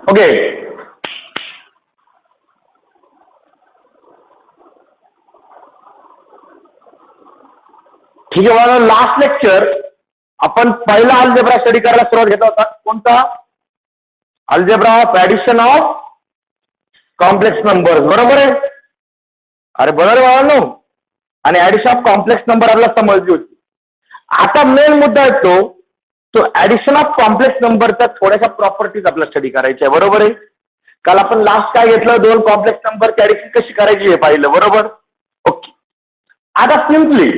Okay, ठीक आहे बघा. लास्ट लेक्चर आपण पहिला अल्जेब्रा स्टडी करायला सुरुवात घेतला होता. कोणता? Algebra of addition of complex number. बरोबर आहे? अरे बरोबर बाळांनो. आणि ऍडिशन ऑफ कॉम्प्लेक्स नंबर आपल्याला समजली होती. आता मेन मुद्दा येतो तो ऍडिशन ऑफ कॉम्प्लेक्स नंबरच्या थोड्याशा प्रॉपर्टीज आपल्याला स्टडी करायच्या आहे. बरोबर आहे? काल आपण लास्ट काय घेतलं? दोन कॉम्प्लेक्स नंबरची ऍडिशन कशी करायची हे पाहिलं. बरोबर? ओके. आता सिम्पली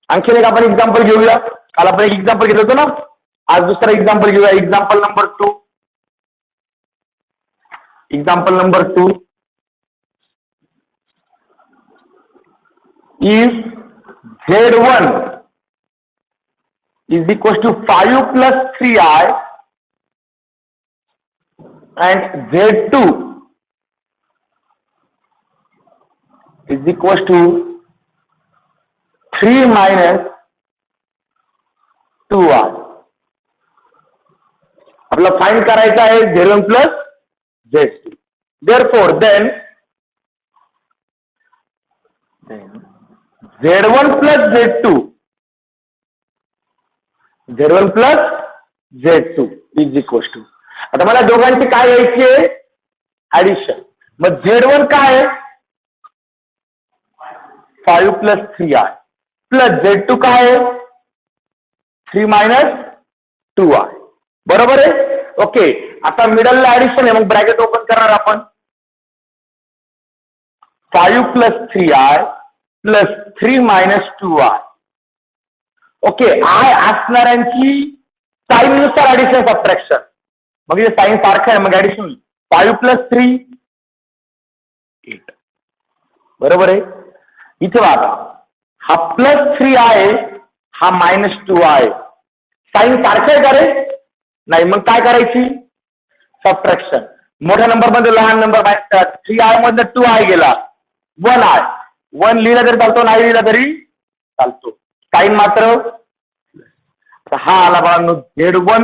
आणखीन एक आपण एक्झाम्पल घेऊया. काल आपण एक एक्झाम्पल घेतलं होतं ना, आज दुसरा एक्झाम्पल घेऊया. Example number 2. Example number 2 is Z1 is equals to 5 plus 3i and Z2 is equals to 3 minus 2i. आपल्याला फाइंड करायचं आहे Z1 plus Z2. Therefore, then Z1 plus Z2 Z1 plus Z2 is equals to, आता मला दोघांची काय यायची आहे? Addition. मग Z1 काय आहे? 5 plus 3i प्लस Z2 काय आहे? 3 minus 2i. बरोबर आहे? ओके. आता मिडलला ऍडिशन आहे, मग ब्रॅकेट ओपन करणार आपण. 5 plus 3i plus 3 minus 2i. Okay. I असणाऱ्यांची साइन नुसार ऍडिशन सबट्रॅक्शन. मग हे साइन सारखं आहे, मग ऍडिशन 5 plus 3 8. बरोबर आहे? इथे बघा, हा प्लस 3 आहे, हा मायनस 2 आहे. साइन सारखं आहे का रे? नाही. मग काय करायची? सबट्रॅक्शन. मोठ्या नंबर मध्ये लहान नंबर मायनस करा. 3i मधनं 2i गेला, 1i. 1 लिहिला तरी चालतो, नाही लिहिला तरी चालतो. साइन मात्र हा आला बघा Z1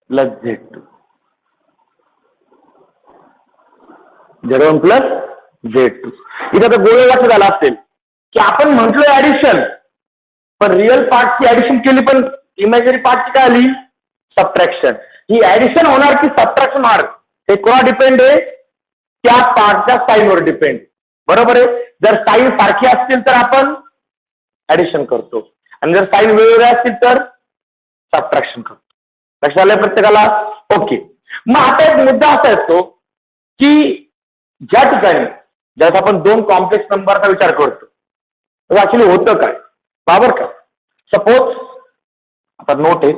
plus Z2. Z1 plus Z2. इथे तर गोळ लक्षात आला असेल की आपण म्हटलं ऍडिशन, पण रिअल पार्टची ऍडिशन केली, पण इमॅजिनरी पार्टची काय आली? सबट्रॅक्शन. ही ऍडिशन होणार की सबट्रॅक्शन होणार हे कोणा डिपेंड आहे? त्या पार्टच्या साईनवर डिपेंड. बरोबर आहे? जर साईन सारखी असतील तर आपण ऍडिशन करतो, आणि जर साईन वेगवेगळ्या असतील तर सबट्रॅक्शन करतो. लक्षात आलंय प्रत्येकाला? ओके. मग आता एक मुद्दा असा येतो की ज्या ठिकाणी ज्यात आपण दोन कॉम्प्लेक्स नंबरचा विचार करतो, तर ऍक्च्युली होतं काय? बरोबर का? सपोज आता नोट आहे,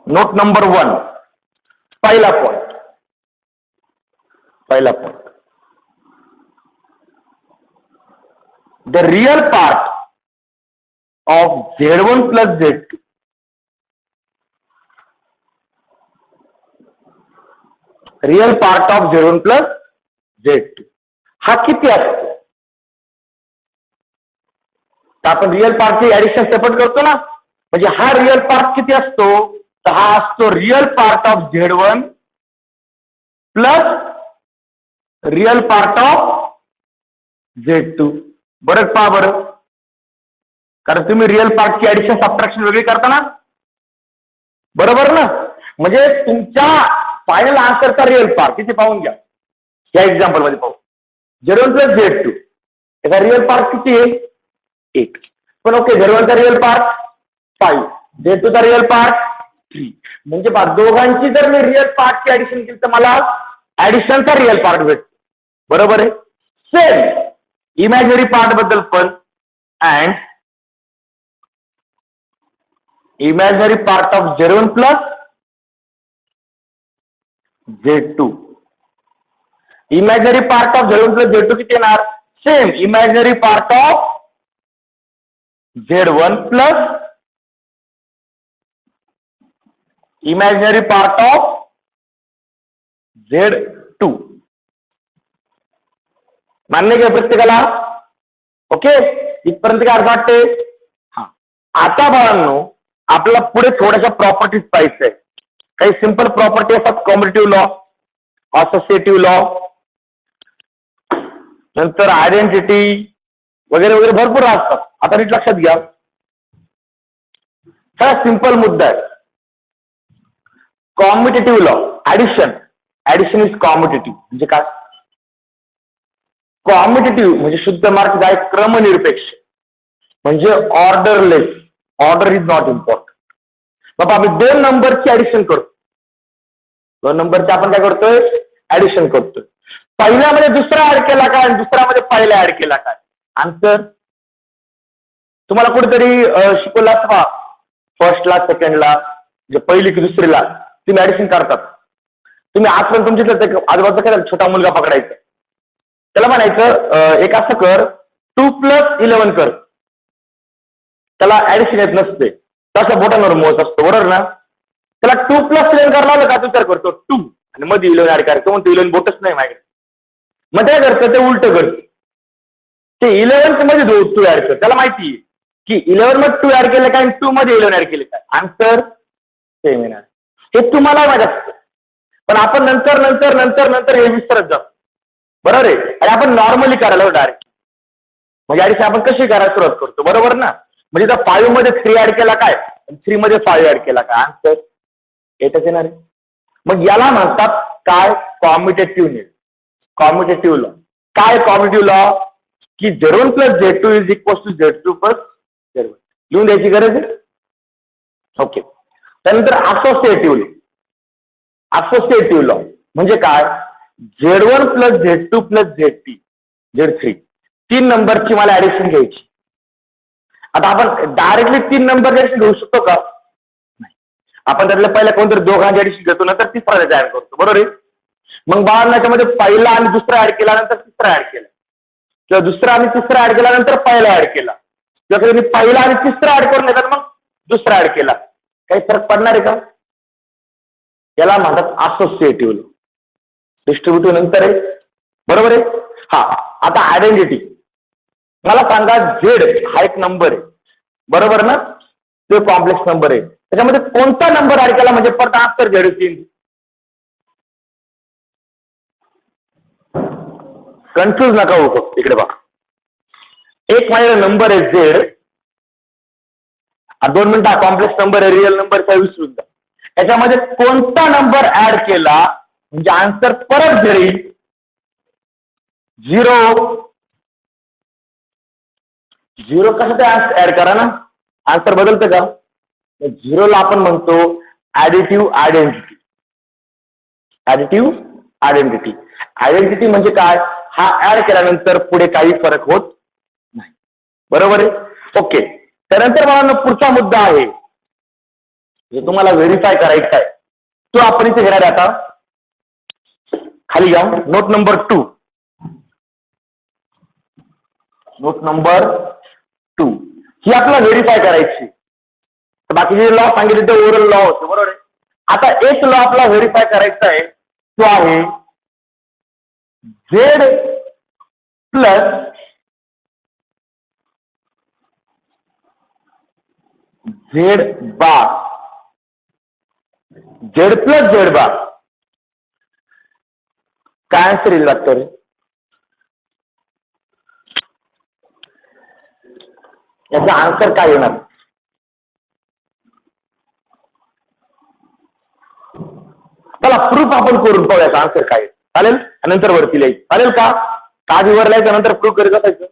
नोट नंबर 1, पहिला point. The real part of Z1 plus Z2 real part of Z1 plus Z2 हा किती असतो? तर आपण रियल पार्टची ऍडिशन सेपरेट करतो ना, म्हणजे हा रियल पार्ट किती असतो? तर हा असतो real part of Z1 plus real part of Z2. बरं पहा बरं, कारण तुम्ही रिअल पार्टची ऍडिशन सबट्रॅक्शन वेगळी करता ना. बरोबर ना? म्हणजे तुमच्या फायनल आन्सरचा रिअल पार्ट तिथे पाहून घ्या. या एक्झाम्पल मध्ये पाहू. Z1 प्लस Z2 याचा रिअल पार्ट किती आहे? 8. पण ओके, Z1 चा रिअल पार्ट 5, Z2 चा रिअल पार्ट 3. म्हणजे पहा, दोघांची जर मी रिअल पार्टची ऍडिशन केली तर मला ऍडिशनचा रिअल पार्ट भेटतो. बरोबर आहे? सेम इमॅजिनरी पार्ट बद्दल पण, and imaginary part of Z1 plus Z2. Imaginary part of Z1 plus Z2 किती येणार? Same imaginary part of Z1 plus imaginary part of Z2. मान्य घ्या प्रत्येकाला? ओके, इथपर्यंत काय अर्थ वाटते? हा. आता बाळांनो आपल्याला पुढे थोड्याशा प्रॉपर्टीज पाहिजे. काही सिंपल प्रॉपर्टी असतात, कॉम्पिटिटिव्ह लॉ, असोसिएटिव्ह लॉ, नंतर आयडेंटिटी वगैरे वगैरे भरपूर असतात. आता नीट लक्षात घ्या. हा सिंपल मुद्दा आहे. Competitive law, addition is competitive म्हणजे काय? कॉम्पिटिटिव्ह म्हणजे शुद्ध मार्क आहे क्रमनिरपेक्ष, म्हणजे odourless. Order is not important. बाबा आम्ही 2 नंबरची ऍडिशन करतो. 2 नंबरची आपण काय करतोय? ऍडिशन करतोय. पहिल्यामध्ये दुसरा ऍड केला काय आणि दुसऱ्यामध्ये पहिला ऍड केला काय? आन्सर तुम्हाला कुठेतरी शिकवलं असतं, फर्स्टला सेकंडला, म्हणजे पहिली की दुसरीला तुम्ही ऍडिशन करतात. तुम्ही आजपर्यंत तुमच्या आजूबाजूचा काय छोटा मुलगा पकडायचा, त्याला म्हणायचं एक असं कर, 2 + 11 कर. त्याला ऍडिशन येत नसते, तसं बोटांवर मोज असतो, बरोबर ना? त्याला 2 + 11 करायला लावलं का विचार करतो 2 आणि मध्ये 11 ऍड करायचं, म्हणतो 11 बोटच नाही माझ्याकडे. मग काय करतं ते उलट करतं, ते 11 मध्ये 2 ऍड कर. त्याला माहिती आहे की 11 मध्ये 2 ऍड केलं काय आणि 2 मध्ये 11 ऍड केले काय, आन्सर सेम येणार. हे तुम्हाला माहित असतं, पण आपण नंतर नंतर नंतर नंतर हे विसरत जातो, बरोबर आहे? आणि आपण नॉर्मली करायला डायरेक्ट, म्हणजे ऍडिशन आपण कशी करायला सुरुवात करतो, बरोबर ना? म्हणजे त्या 5 मध्ये 3 ऍड केला काय, 3 मध्ये 5 ऍड केला काय, आन्सर येतच येणार आहे. मग याला म्हणतात काय? Competitive law. काय कॉम्पिटिटिव्ह लॉ? की Z1 + Z2 is equal to Z2 + Z1. लिहून द्यायची गरज आहे. ओके. त्यानंतर असोसिएटिव्ह लॉ. असोसिएटिव्ह लॉ म्हणजे काय? Z1 + Z2 + Z3 3 नंबरची मला ऍडिशन घ्यायची. आता आपण डायरेक्टली 3 नंबर ऍडिशन घेऊ शकतो का? नाही. आपण त्यातल्या पहिल्या कोणतरी दोघांची ऍडिशन घेतो, नंतर तिसरा ऍड करतो, बरोबर आहे? मग बाळांना याच्यामध्ये पहिला आणि दुसरा ऍड केला, नंतर तिसरा ऍड केला, किंवा दुसरा आणि तिसरा ऍड केला, नंतर पहिला ऍड केला, किंवा कधी पहिला आणि तिसरा ऍड करून घेतात मग दुसरा ऍड केला, काही फरक पडणार आहे का? याला म्हणतात असोसिएटिव्ह लॉ. डिस्ट्रीब्युटिव्ह नंतर आहे, बरोबर आहे? हा. आता आयडेंटिटी. मला सांगा झेड हा एक नंबर आहे, बरोबर ना? तो कॉम्प्लेक्स नंबर आहे, त्याच्यामध्ये कोणता नंबर ऍड केला म्हणजे परत आन्सर झेड येईल? कन्फ्यूज नका होऊ फक्त. इकडे बघा, एक माझ्या नंबर आहे झेड, 2 मिनिटं, हा कॉम्प्लेक्स नंबर आहे, रिअल नंबरचा विसरून जा. याच्यामध्ये कोणता नंबर ऍड केला म्हणजे आन्सर परत झेड येईल? 0 कसं ते ऍड करा ना, आन्सर बदलतं का? 0ला आपण म्हणतो ऍडिटिव्ह आयडेंटिटी. आयडेंटिटी म्हणजे काय? हा ऍड केल्यानंतर पुढे काही फरक होत नाही, बरोबर आहे? ओके. त्यानंतर मला पुढचा मुद्दा आहे जो तुम्हाला व्हेरीफाय करायचा आहे, तो आपण इथे घेणार आहे. आता खाली जाऊ, नोट नंबर 2. नोट नंबर 2 ही आपल्याला व्हेरीफाय करायची. तर बाकीचे लॉ सांगितले ते ओरल लॉ होते, बरोबर आहे? आता एक लॉ आपला व्हेरीफाय करायचा आहे, तो आहे Z plus Z bar. Z plus Z bar काय आन्सर येईल डॉक्टर? याचा आन्सर काय येणार? चला प्रूफ आपण करून पाहू याचा आन्सर काय. चालेल? नंतर वरती लिहायचं, चालेल का? आधीवर लिहायचं, नंतर प्रूफ करत असायचं.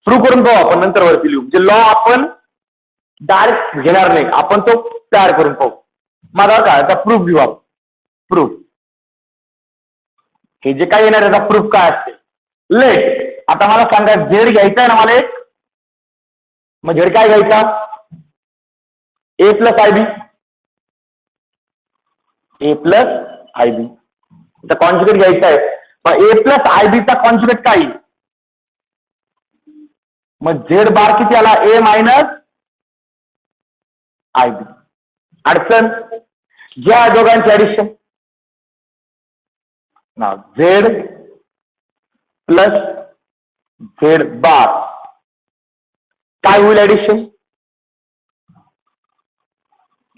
प्रूफ करून पाहू आपण, नंतर वरती लिहू. म्हणजे लॉ आपण डायरेक्ट घेणार नाही, आपण तो तयार करून पाहू. माझा काय आता प्रूफ घेऊ आपण. प्रूफ हे जे काय येणार याचा प्रूफ काय असते? लेट. आता मला सांगा झेड घ्यायचा आहे ना मला एक, मग झेड काय घ्यायचा? A plus I B. A plus I B conjugate घ्यायचा आहे. मग ए प्लस आय बी चा कॉन्जुगेट काय? मग झेड बार किती आला? ए मायनस आय बी. अडचण ज्या दोघांची ऍडिशन ना, झेड प्लस झेड बार काय होईल addition?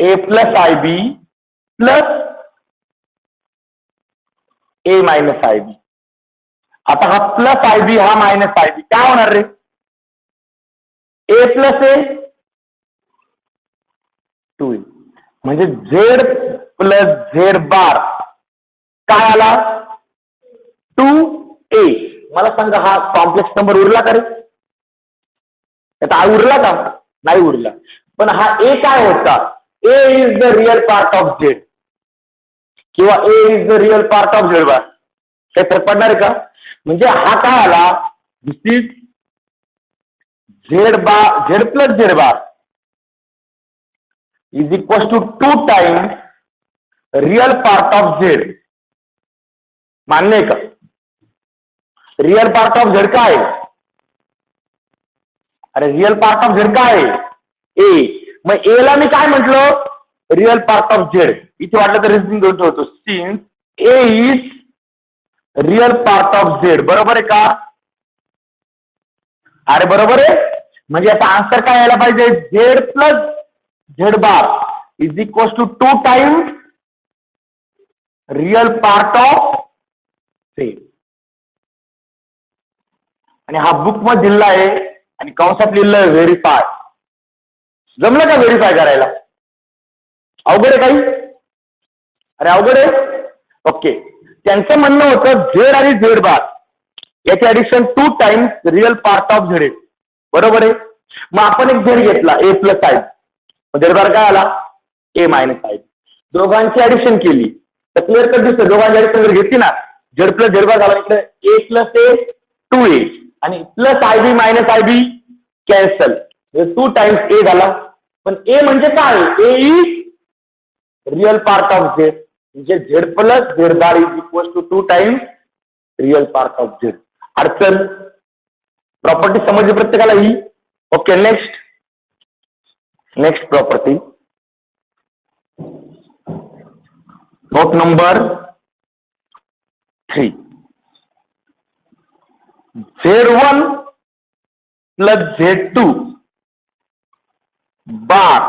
A plus I B plus A minus i B. आता हा प्लस आय बी हा मायनस आय बी काय होणार रे? ए प्लस ए 2 म्हणजे झेड प्लस झेड बार काय आला? 2a. मला सांगा हा कॉम्प्लेक्स नंबर उरला का रे? आता उरला का? नाही उरला. पण हा ए काय होता? A is the real part of Z किंवा A is the real part of Z bar. काही फरक पडणार आहे का? म्हणजे हा काय आला? This is Z bar, Z plus Z bar is equal to 2 times real part of Z. मान्य आहे का? रियल पार्ट ऑफ झेड काय? अरे रियल पार्ट ऑफ झेड काय? ए. मग ए ला मी काय म्हटलं? Real part of Z. इथे वाटलं तर रिझनिंग घेऊन ठेवतो. Since A is real part of Z. बरोबर आहे का? अरे बरोबर आहे. म्हणजे याचा आन्सर काय यायला पाहिजे? Z plus Z bar is equal to 2 times real part of Z. आणि हा बुक मध्ये दिलेला आहे आणि कंसात लिहिलं व्हेरीफाय. जमलं का व्हेरीफाय करायला? अवघड आहे काही? अरे अवघड आहे. ओके. त्यांचं म्हणणं होतं झेड आणि झेड बार याचे addition 2 times real part of Z. बरोबर आहे. मग आपण एक झेड घेतला ए प्लस आय, झेड बार काय आला? ए मायनस आय. दोघांची ऍडिशन केली तर क्लिअर कट दिसतं. दोघांची ऍडिशन जर घेतली ना, झेड प्लस झेड बार झाला. इकडे ए प्लस ए 2a आणि plus I B minus i B cancel. 2 times A झाला. पण ए म्हणजे काय? A is real part of Z. म्हणजे Z plus Z bar is equal to 2 times real part of Z. अडचण? Property समजली प्रत्येकाला ही? Okay. Next property note number 3. Z1 plus Z2 bar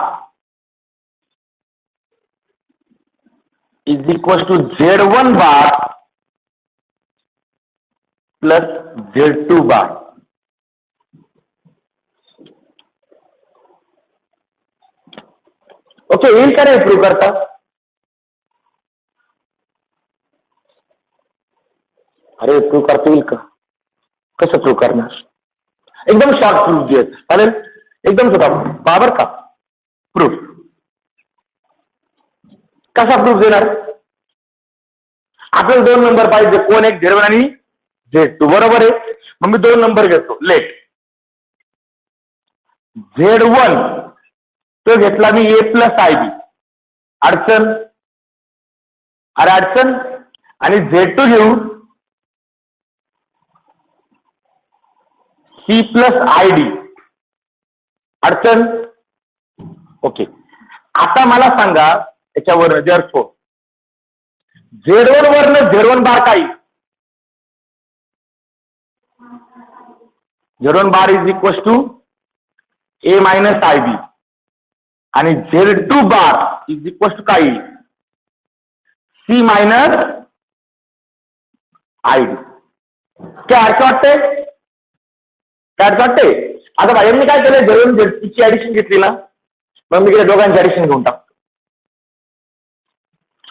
is equal to Z1 bar plus Z2 bar. Okay. येईल का रे prove करता? अरे prove करता येईल का? कसं प्रूव्ह करणार? एकदम शॉर्ट प्रूफ दे. चालेल? एकदम सोपा. बरोबर का? प्रूफ कसा प्रूफ देणार? आपल्याला 2 नंबर पाहिजे. कोण? एक Z1 आणि Z2. बरोबर आहे. मग मी 2 नंबर घेतो. लेट Z1 तो घेतला मी ए प्लस आय बी. अडचण? अरे अडचण. आणि Z2 घेऊ सी प्लस आय डी. अडचण? ओके. आता मला सांगा याच्यावर जर Z1 वरनं Z1 बार काय? Z1 bar is equal to A minus i B आणि Z2 bar is equal to काय? C minus i D. काय अर्थ वाटते? काय अर्थ वाटते? आता बाहेरने काय केलं? Z1 Z2 ची ऍडिशन घेतली ना, मग मी इकडे दोघांची ऍडिशन घेऊन टाकतो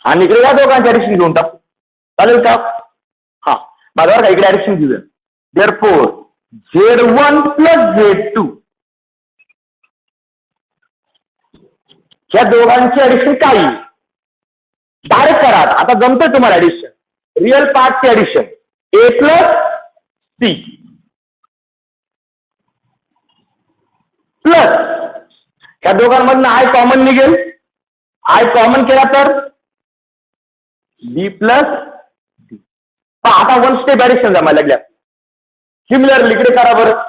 आणि इकडे या दोघांची ऍडिशन घेऊन टाकतो. चालेल का? हा. माझ्यावर का इकडे ऍडिशन घेऊया. देअरफोर Z1 प्लस Z2 या दोघांची ऍडिशन काय? डायरेक्ट करा. आता जमतंय तुम्हाला ऍडिशन. रिअल पार्टची addition A plus C plus या दोघांमधनं आय कॉमन निघेल. आय कॉमन केला तर बी प्लस डी. आता 1 स्टेप ऍडिशन जमायला लागल्या. सिमिलरली इकडे करा बरं,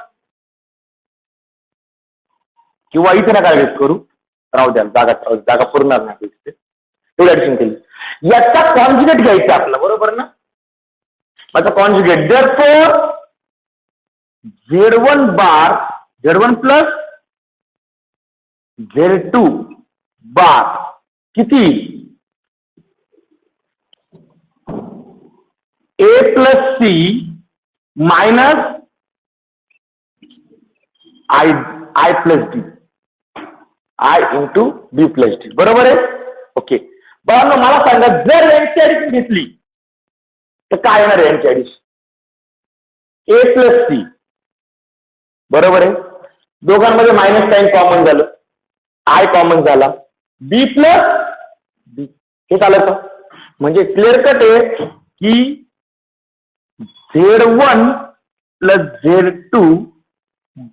किंवा इथे नका वेस्ट करू. राहू द्या. जागा पुरणार नाही. एवढी ऍडिशन केली. याचा कॉन्जुगेट घ्यायचा आपला. बरोबर ना? माझा कॉन्जुगेट. देअरफोर Z1 बार Z1 प्लस Z2 बार किती A plus C minus i plus D, i into B plus D, बरोबर आहे. ओके, बघा मला सांगा, जर यांची ऍडिशन घेतली तर काय येणार आहे यांची ऍडिशन? ए प्लस सी, बरोबर आहे. दोघांमध्ये मायनस साइन कॉमन झालं, आय कॉमन झाला, बी प्लस बी, हे झालं का? म्हणजे क्लिअर कट आहे की Z1 plus Z2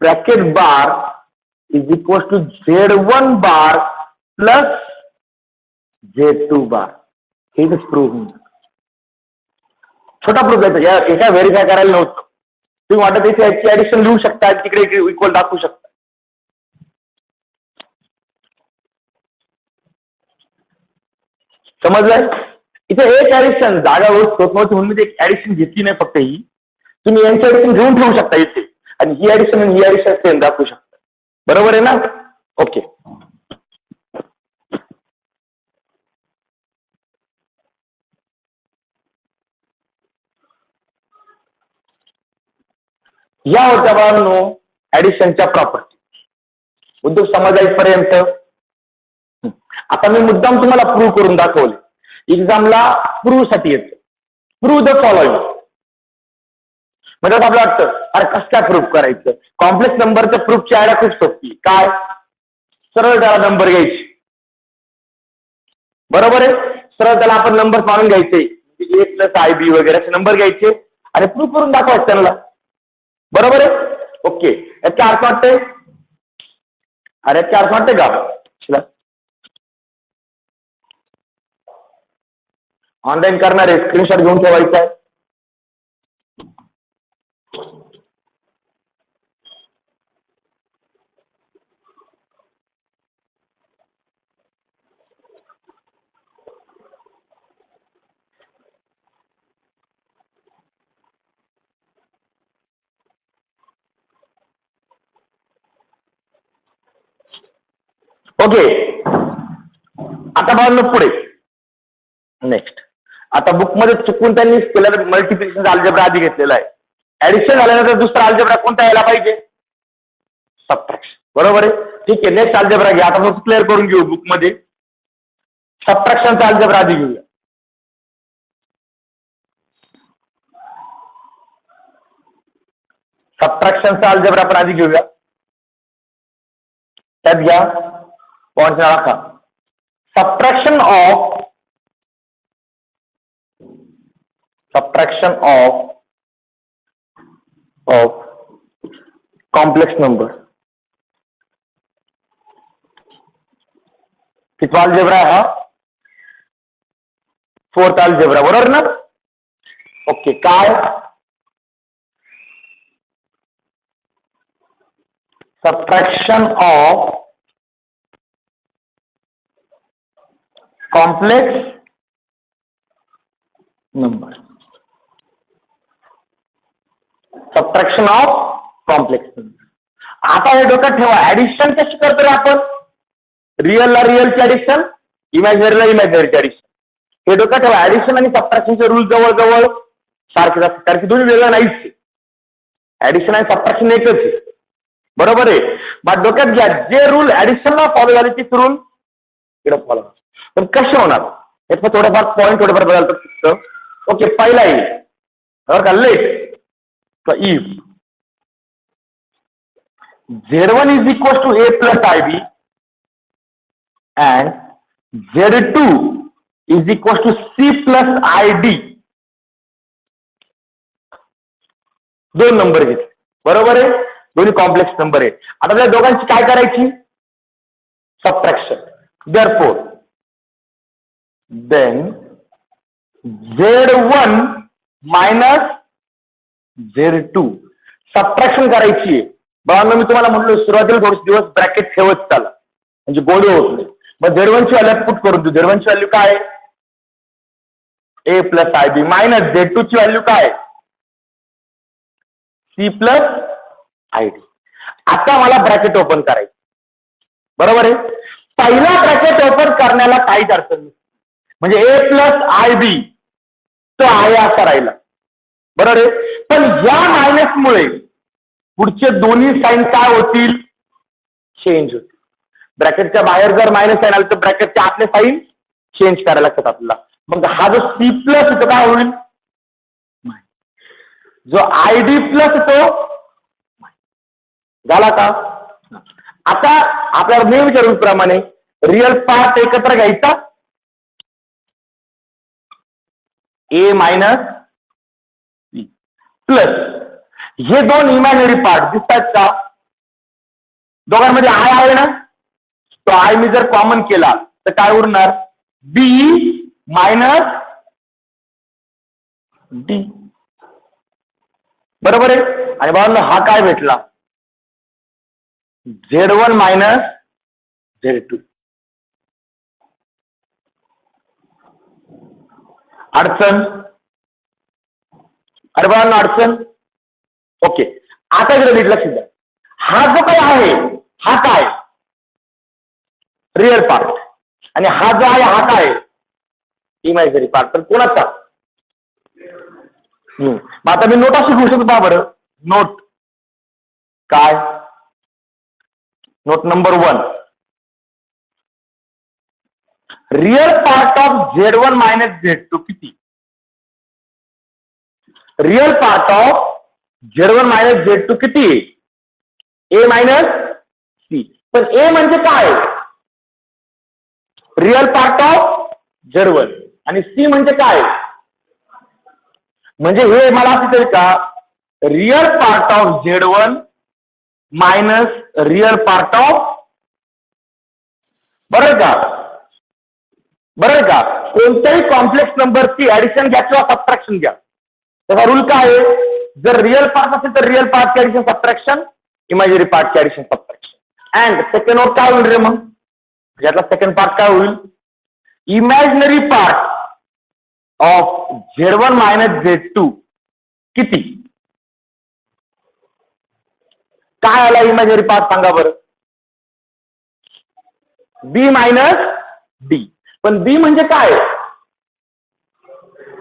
bracket bar is equal to Z1 bar plus Z2 bar. हे प्रूव्ह होऊन छोटा प्रूफ आहे, एका व्हेरीफाय करायला नव्हतं. तुम्ही वाटत याची ऍडिशन लिहू शकता, तिकडे इक्वल दाखवू शकता. समजलंय? इथे एक ऍडिशन जागा होत नव्हती म्हणून मी एक ऍडिशन घेतली नाही, फक्त ही. तुम्ही यांची ऍडिशन घेऊन ठेवू शकता इथे, आणि ही ऍडिशन आणि ही ऍडिशन सेम दाखवू शकता. बरोबर आहे ना? ओके, या होत्या बाळांनो ऍडिशनच्या प्रॉपर्टी. उद्योग समजायपर्यंत आता मी मुद्दाम तुम्हाला प्रूव्ह करून दाखवले. एक्झामला प्रूव्ह साठी येतं, प्रूव्ह द फॉलोइंग. म्हणजे आपलं वाटतं अरे कसं काय प्रूव्ह करायचं? कॉम्प्लेक्स नंबरच्या प्रूफची आयडिया खूप सोपी. काय? सरळ त्याला नंबर घ्यायचे, बरोबर आहे. सरळ त्याला आपण नंबर मानून घ्यायचे, ए प्लस आय बी वगैरे असे नंबर घ्यायचे आणि प्रूव्ह करून दाखवायचं त्यांना. बरोबर आहे. ओके, याचा अर्थ वाटतंय? अरे याचा अर्थ वाटतंय का? ऑनलाईन करणारे स्क्रीनशॉट घेऊन ठेवायचा आहे. ओके, आता बघा पुढे नेक्स्ट. आता बुकमध्ये चुकून त्यांनी स्केलर मल्टिप्लिकेशन अल्जेब्रा आधी घेतलेला आहे. ऍडिशन झाल्यानंतर दुसरा अल्जेब्रा कोणता यायला पाहिजे? सबट्रॅक्शन, बरोबर आहे. ठीक आहे, नेक्स्ट अल्जेब्रा घ्या. आता फक्त क्लिअर करून घेऊ बुकमध्ये. सबट्रॅक्शनचा अल्जेब्रा आधी घेऊया. सबट्रॅक्शनचा अल्जेब्रा आपण आधी घेऊया. त्यात घ्या पॉइंट राखा. Subtraction of complex number. कितवा अल्जेब्रा आहे हा? फोर्थ अल्जेब्रा, बरोबर ना? ओके, काय? Subtraction of complex number. Subtraction of complex number. आता हे डोक्यात ठेवा, ऍडिशन कशी करतो आपण? रिअलला रिअलची ऍडिशन, इमॅजिनरीला इमॅजिनरीची ऍडिशन. हे डोक्यात ठेवा. ऍडिशन आणि सबट्रॅक्शनचे रूल जवळजवळ सारखेच असतात, कारण की दोन्ही वेगळं नाहीच. ऍडिशन आणि सबट्रॅक्शन एकच आहे, बरोबर आहे. मग डोक्यात घ्या, जे रूल ऍडिशनला फॉलो झाले तेच रूल इकडे फॉलो. पण कसे होणार? याचं थोडंफार पॉईंट थोडंफार बदलतात. ओके, पहिला येईल बरं का, let if Z1 is equal to A plus IB and Z2 is equal to C plus ID. दोन नंबर घेतले, बरोबर आहे. दोन्ही कॉम्प्लेक्स नंबर आहे. आता त्या दोघांची काय करायची? Subtraction. Therefore, then Z1 minus Z2 subtraction करायची आहे. बघा मी तुम्हाला म्हटलं सुरुवातीला थोडे दिवस ब्रॅकेट ठेवत चाला, म्हणजे गोडे होत नाही. मग Z1 ची व्हॅल्यू पुट करून देऊ. Z1 ची व्हॅल्यू काय? A plus I B minus Z2 ची व्हॅल्यू काय? C plus I D. आता मला ब्रॅकेट ओपन करायचं, बरोबर आहे. पहिला ब्रॅकेट ओपन करण्याला काहीच अडचण नाही. म्हणजे ए प्लस आय बी तो आहे असा राहिला, बरोबर आहे. पण या मायनसमुळे पुढचे दोन्ही साईन काय होतील, चेंज होतील. ब्रॅकेटच्या बाहेर जर मायनस साईन आलं तर ब्रॅकेटच्या आतले साईन चेंज करायला लागतात आपल्याला. मग हा जो सी प्लस इथं काय होईल, जो आय डी प्लस तो झाला का. आता आपल्याला नेहमी विचारूप्रमाणे रिअल पार्ट एकत्र घ्यायचा, ए मायनस प्लस हे दोन इमॅजिनरी पार्ट दिसतात का, दोघांमध्ये आय आहे ना, तो आय मी जर कॉमन केला तर काय उरणार, बी मायनस डी, बरोबर आहे. आणि बाबा हा काय भेटला, Z1 मायनस Z2. अडचण, अरे बाबा अडचण, ओके. आता इकडे नीट लक्ष द्या, हा जो काय आहे हा काय रिअल पार्ट आणि हा जो आहे हा काय इमॅजिनरी पार्ट. तर कोणाचा, मग आता मी नोटा शिकवू शकतो पहा बरं. नोट काय, note number 1, real part of Z1 minus Z2 किती, real part of Z1 minus Z2 किती, ए मायनस सी. पण ए म्हणजे काय, रिअल पार्ट ऑफ Z1 आणि सी म्हणजे काय, म्हणजे हे मला असं का, real part of Z1 minus real part of, बरोबर का, बरोबर का. कोणत्याही कॉम्प्लेक्स नंबरची ऍडिशन घ्या किंवा सबट्रॅक्शन घ्या, त्याचा रूल काय आहे, जर रिअल पार्ट असेल तर रिअल पार्टची ऍडिशन सबट्रॅक्शन, इमॅजिनरी पार्टची addition subtraction. And second note काय होईल रे, मग यातला सेकंड पार्ट काय होईल, imaginary part of Z1 minus Z2 किती, काय आला इमॅजिनरी पार्ट सांगा बरं, बी मायनस डी. पण बी म्हणजे काय,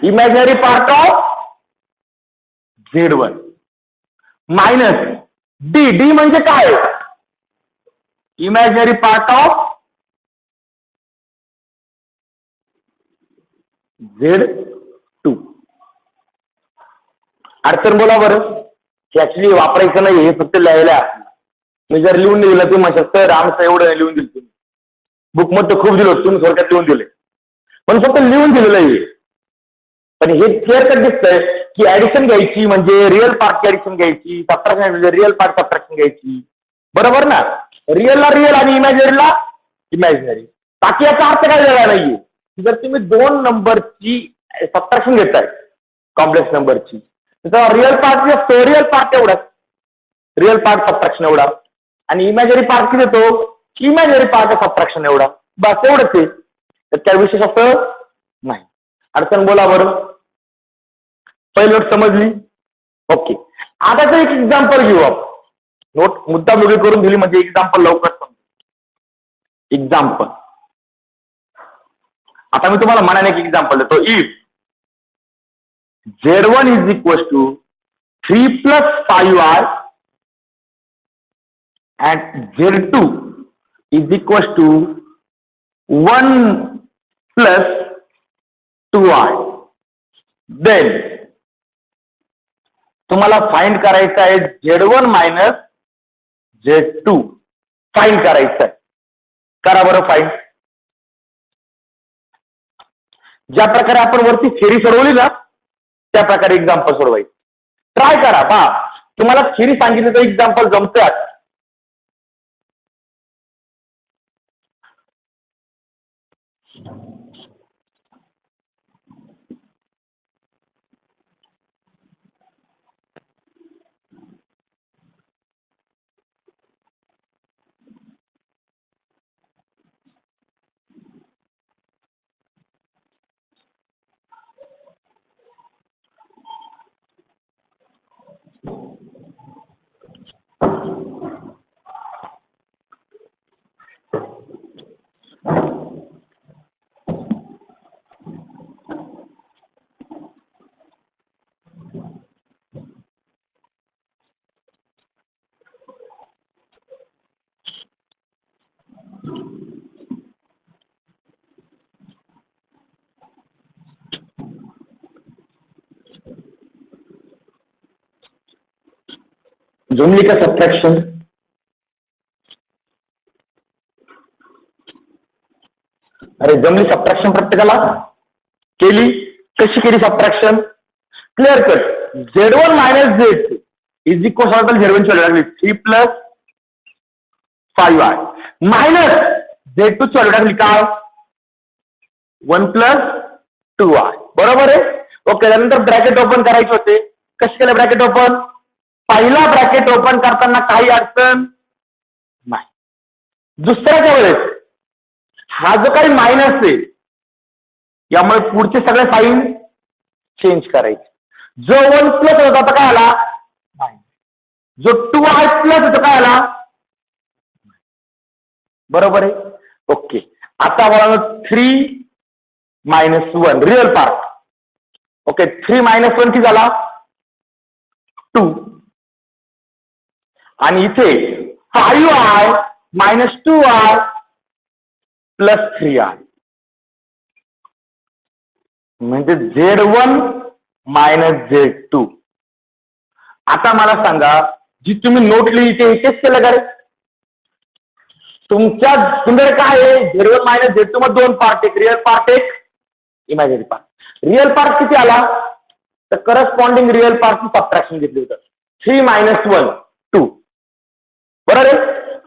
imaginary part of Z1 minus D, D म्हणजे काय, इमॅजिनरी पार्ट ऑफ Z2. अडचण बोला बरं, ऍक्च्युली वापरायचं नाही, हे फक्त लिहायला. मी जर लिहून दिलं तुम्ही म्हणू शकता रामचं एवढं लिहून दिलं तुम्ही, बुक मध्ये खूप दिलं तुम्ही थोडक्यात लिहून दिले, पण फक्त लिहून दिलेलं आहे. पण हे क्लिअर कट दिसतंय की ऍडिशन घ्यायची म्हणजे रिअल पार्टची ऍडिशन घ्यायची, सबट्रॅक्शन म्हणजे रिअल पार्ट सबट्रॅक्शन घ्यायची, बरोबर ना. रिअलला रिअल आणि इमॅजिनरीला इमॅजिनरी. बाकी याचा अर्थ काय झाला नाहीये, जर तुम्ही दोन नंबरची सबट्रॅक्शन घेताय कॉम्प्लेक्स नंबरची, तर रिअल पार्ट असतो, रिअल पार्ट एवढाच, रिअल पार्ट सबट्रॅक्शन एवढा, आणि इमॅजिनरी पार्ट किती देतो, इमॅजिनरी पार्ट सबट्रॅक्शन एवढा, बस एवढंच आहे. तर त्या विशेष असं नाही. अडचण बोला बरं, पहिली नोट समजली, ओके. आता तर एक एक्झाम्पल घेऊ आपण, नोट मुद्दा मुली करून दिली म्हणजे एक्झाम्पल लवकर समजेल. एक्झाम्पल, आता मी तुम्हाला म्हणाने एक एक्झाम्पल देतो. If Z1 is equal to 3 plus 5i and Z2 is equal to 1 plus 2i, then तुम्हाला फाइंड करायचं आहे Z1 मायनस Z2 फाइंड करायचं आहे. करा बरं फाइंड. ज्या प्रकारे आपण वरती थेरी सोडवली ना त्या प्रकारे एक्झाम्पल सोडवायचं. ट्राय करा, पहा तुम्हाला थेरी सांगितलं तर एक्झाम्पल जमतं. जमली का सबट्रॅक्शन? अरे जमली सबट्रॅक्शन प्रत्येकाला? केली? कशी केली subtraction? Clear cut. Z1 minus Z2 is equal Z1 ची लागली 3 प्लस 5i मायनस Z2 ची लागली काय 1 प्लस 2i. बरोबर आहे. ओके. त्यानंतर ब्रॅकेट ओपन करायचे होते. कसे केलं ब्रॅकेट ओपन? पहिला ब्रॅकेट ओपन करताना काही अडचण नाही. दुसऱ्याच्या वेळेस हा जो काही मायनस आहे यामुळे पुढचे सगळे साईन चेंज करायचे. जो 1 प्लस होता तो काय आला मायनस, जो 2i प्लस होता काय आला. बरोबर आहे. ओके. आता मला 3 minus 1 real part. Okay. 3 minus 1 किती झाला 2 आणि इथे 5i minus 2i plus 3i म्हणजे Z1 मायनस Z2. आता मला सांगा जी तुम्ही नोट लिहिली तेच केलं का रे? तुमच्याकडे काय आहे Z1 मायनस Z2 मध्ये 2 पार्ट, एक रिअल पार्ट एक इमॅजिनरी पार्ट. रिअल पार्ट किती आला तर करस्पॉन्डिंग रिअल पार्टची सबट्रॅक्शन घेतली होतं 3 मायनस 1 2 बरोबर आहे.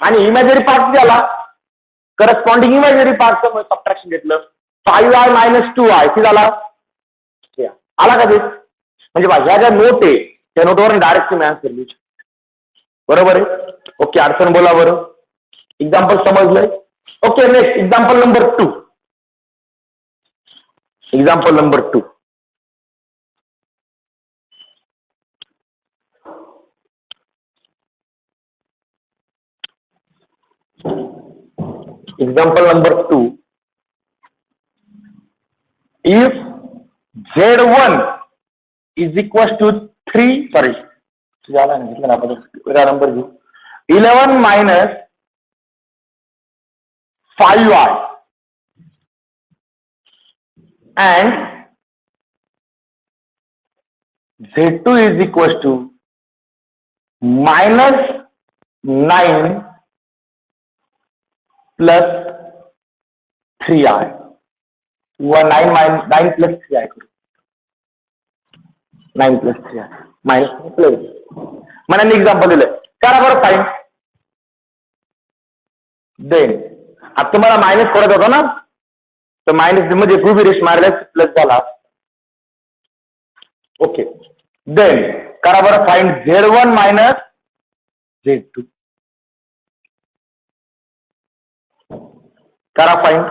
आणि इमॅजिनरी पार्ट किती आला करस्पॉन्डिंग इमॅजिनरी पार्टचं सबट्रॅक्शन घेतलं 5i मायनस 2i किती झाला आला का ते? म्हणजे ह्या ज्या नोट आहे त्या नोटवर डायरेक्ट तुम्ही आन्सर लिहू शकता. बरोबर आहे. ओके. अडचण बोला बरं. एक्झाम्पल समजलंय? Okay. Next example number 2. Example number 2. Example number 2. If Z1 is equals to 3 sorry झाला ना घेतला ना आपण वेगळा नंबर घेऊ 11 minus 5i and Z2 is equals to minus 9 plus 3i 9 plus 3i करू 9 plus 3i मायनस प्लस मला example दिलंय करा बरं फाईन. देन आता तुम्हाला मायनस करत होता ना तर मायनस मध्ये खूप रेश मारल्या प्लस झाला. ओके. देन करा बरं फाईन Z1 मायनस Z2 करा फाईन.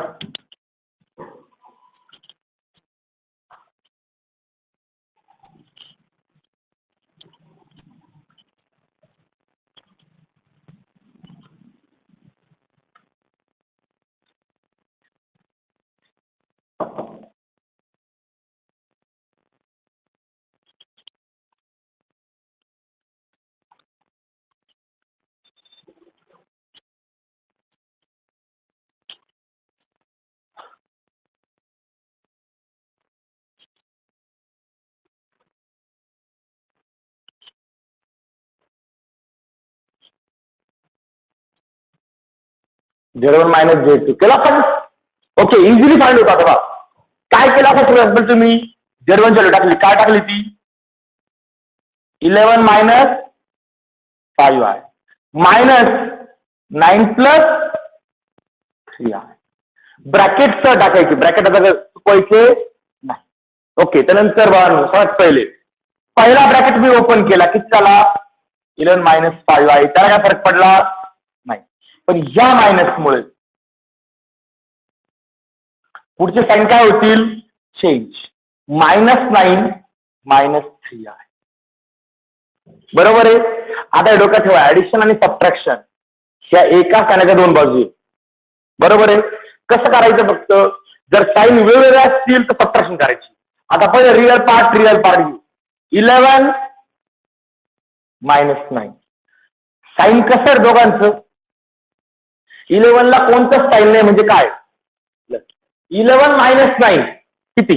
Z1 मायनस Z2 केला पण ओके इझिली फाइंड होता बघा. काय केला फर्स्ट एक्झाम्पल तुम्ही Z1 ची टाकली काय टाकली ती 11 minus 5i minus 9 plus 3i bracket सह टाकायची ब्रॅकेट आता चुकवायचे नाही. ओके. त्यानंतर सर्वात पहिले पहिला ब्रॅकेट मी ओपन केला किती झाला 11 मायनस 5i त्याला काय फरक पडला नाही. पण या मायनस मुळे पुढचे साईन काय होतील चेंज -9 -3i बरोबर आहे. आता डोक्यात ठेवा ऍडिशन आणि सबट्रॅक्शन ह्या एका साण्याच्या दोन बाजू बरोबर आहे. कसं करायचं फक्त जर साईन वेगवेगळ्या असतील तर सबट्रॅक्शन करायची. आता पहिले रिअल पार्ट घेऊ 11 -9 साईन कसं आहे दोघांचं 11 ला कोणतंच साईन नाही म्हणजे काय? 11 मायनस 9 किती?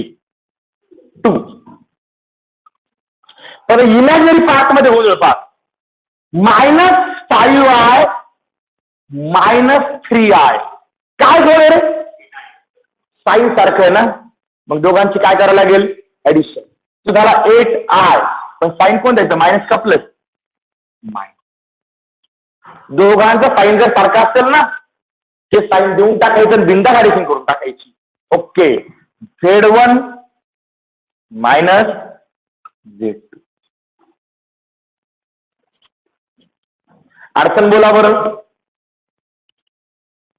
2. तर इमॅजिनरी पार्ट मध्ये होईल पहा, -5i -3i काय जोड रे? साईन सारखं आहे ना, मग दोघांची काय करायला लागेल? ऍडिशन. तो झाला 8i, पण साईन कोण द्यायचं, मायनस का प्लस? मायनस. दोघांचा साईन जर सारखा असेल ना, ते साईन देऊन टाकायचं, बिंदा ऍडिशन करून टाकायची. Okay, Z1 minus Z2. अडचण बोला बरं.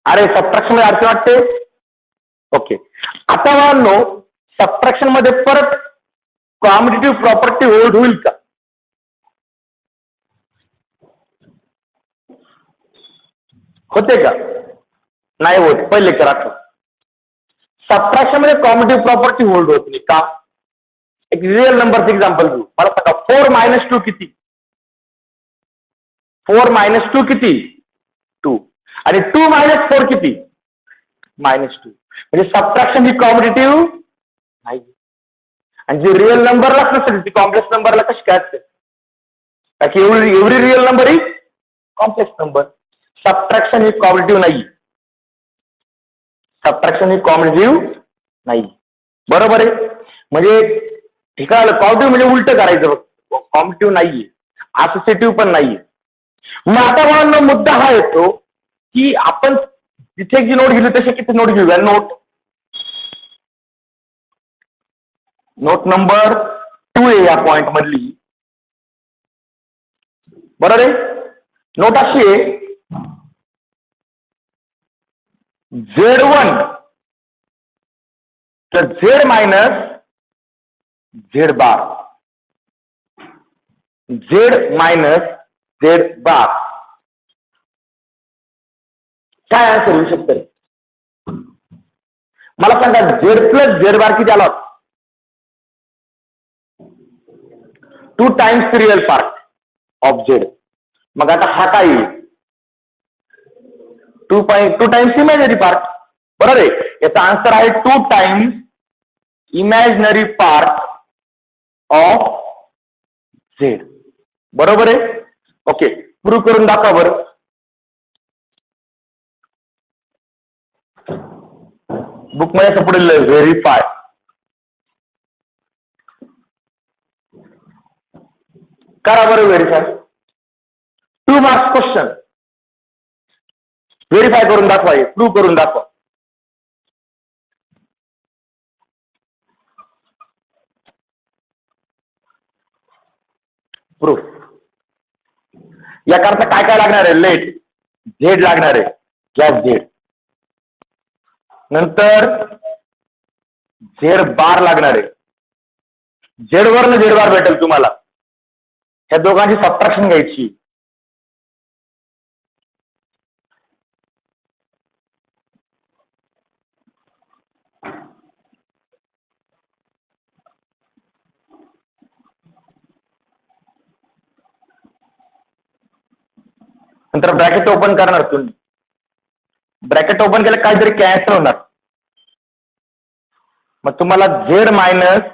अरे सबट्रॅक्शन मध्ये अडचण वाटते. ओके, आता वाढलो सबट्रॅक्शन मध्ये परत कॉम्युटेटिव्ह प्रॉपर्टी होल्ड होईल का? होते का? नाही होत. पहिले करा. सबट्रॅक्शन मध्ये कॉम्युटेटिव्ह प्रॉपर्टी होल्ड होत नाही का? एक रिअल नंबरचं एक्झाम्पल घेऊ. मला सांगा 4 मायनस 2 किती? 4 मायनस 2 किती? 2. आणि 2 मायनस 4 किती? -2. म्हणजे सबट्रॅक्शन ही कॉम्युटेटिव्ह नाही. आणि जी रिअल नंबरला नसेल ती कॉम्प्लेक्स नंबरला कशी काय असते? की एवढी रिअल नंबर ही कॉम्प्लेक्स नंबर. सबट्रॅक्शन ही कॉम्युटेटिव्ह नाही. सबट्रॅक्शन ही कॉम्युटेटिव्ह नाही. बरोबर आहे. म्हणजे ठिकाण कॉम्युटेटिव्ह म्हणजे उलट करायचं. कॉम्युटेटिव्ह नाहीये, असोसिएटिव्ह पण नाहीये. मग आता मला मुद्दा हा येतो की आपण तिथे जी नोट घेतली तशी किती नोट घेऊया? नोट नंबर 2 आहे या पॉइंट मधली. बरोबर आहे. नोट अशी आहे, Z1 तर Z मायनस Z बार, Z मायनस Z बार. काय आन्सर होऊ शकतं? मला सांगा, Z प्लस Z बार किती आला? 2 times real part of Z. मग आता हा काय येईल? 2 टाइम्स इमॅजिनरी पार्ट. बरोबर आहे. याचा आन्सर आहे 2 times imaginary part of Z. बरोबर आहे. ओके, प्रूव्ह करून दाखवा बरं. बुक मध्ये असं पुढे व्हेरीफाय. करा बरं व्हेरीफाय. 2 marks question. व्हेरीफाय करून दाखवा, प्रूव्ह करून दाखवा. प्रूफ. याकरता काय काय लागणार आहे? लेट Z लागणार आहे, गॅस Z. नंतर Z बार लागणार आहे. Z वरनं Z बार भेटेल तुम्हाला. ह्या दोघांची सबट्रॅक्शन घ्यायची. नंतर ब्रॅकेट ओपन करणार तुम्ही. ब्रॅकेट ओपन केलं काहीतरी कॅन्सल होणार. मग तुम्हाला Z मायनस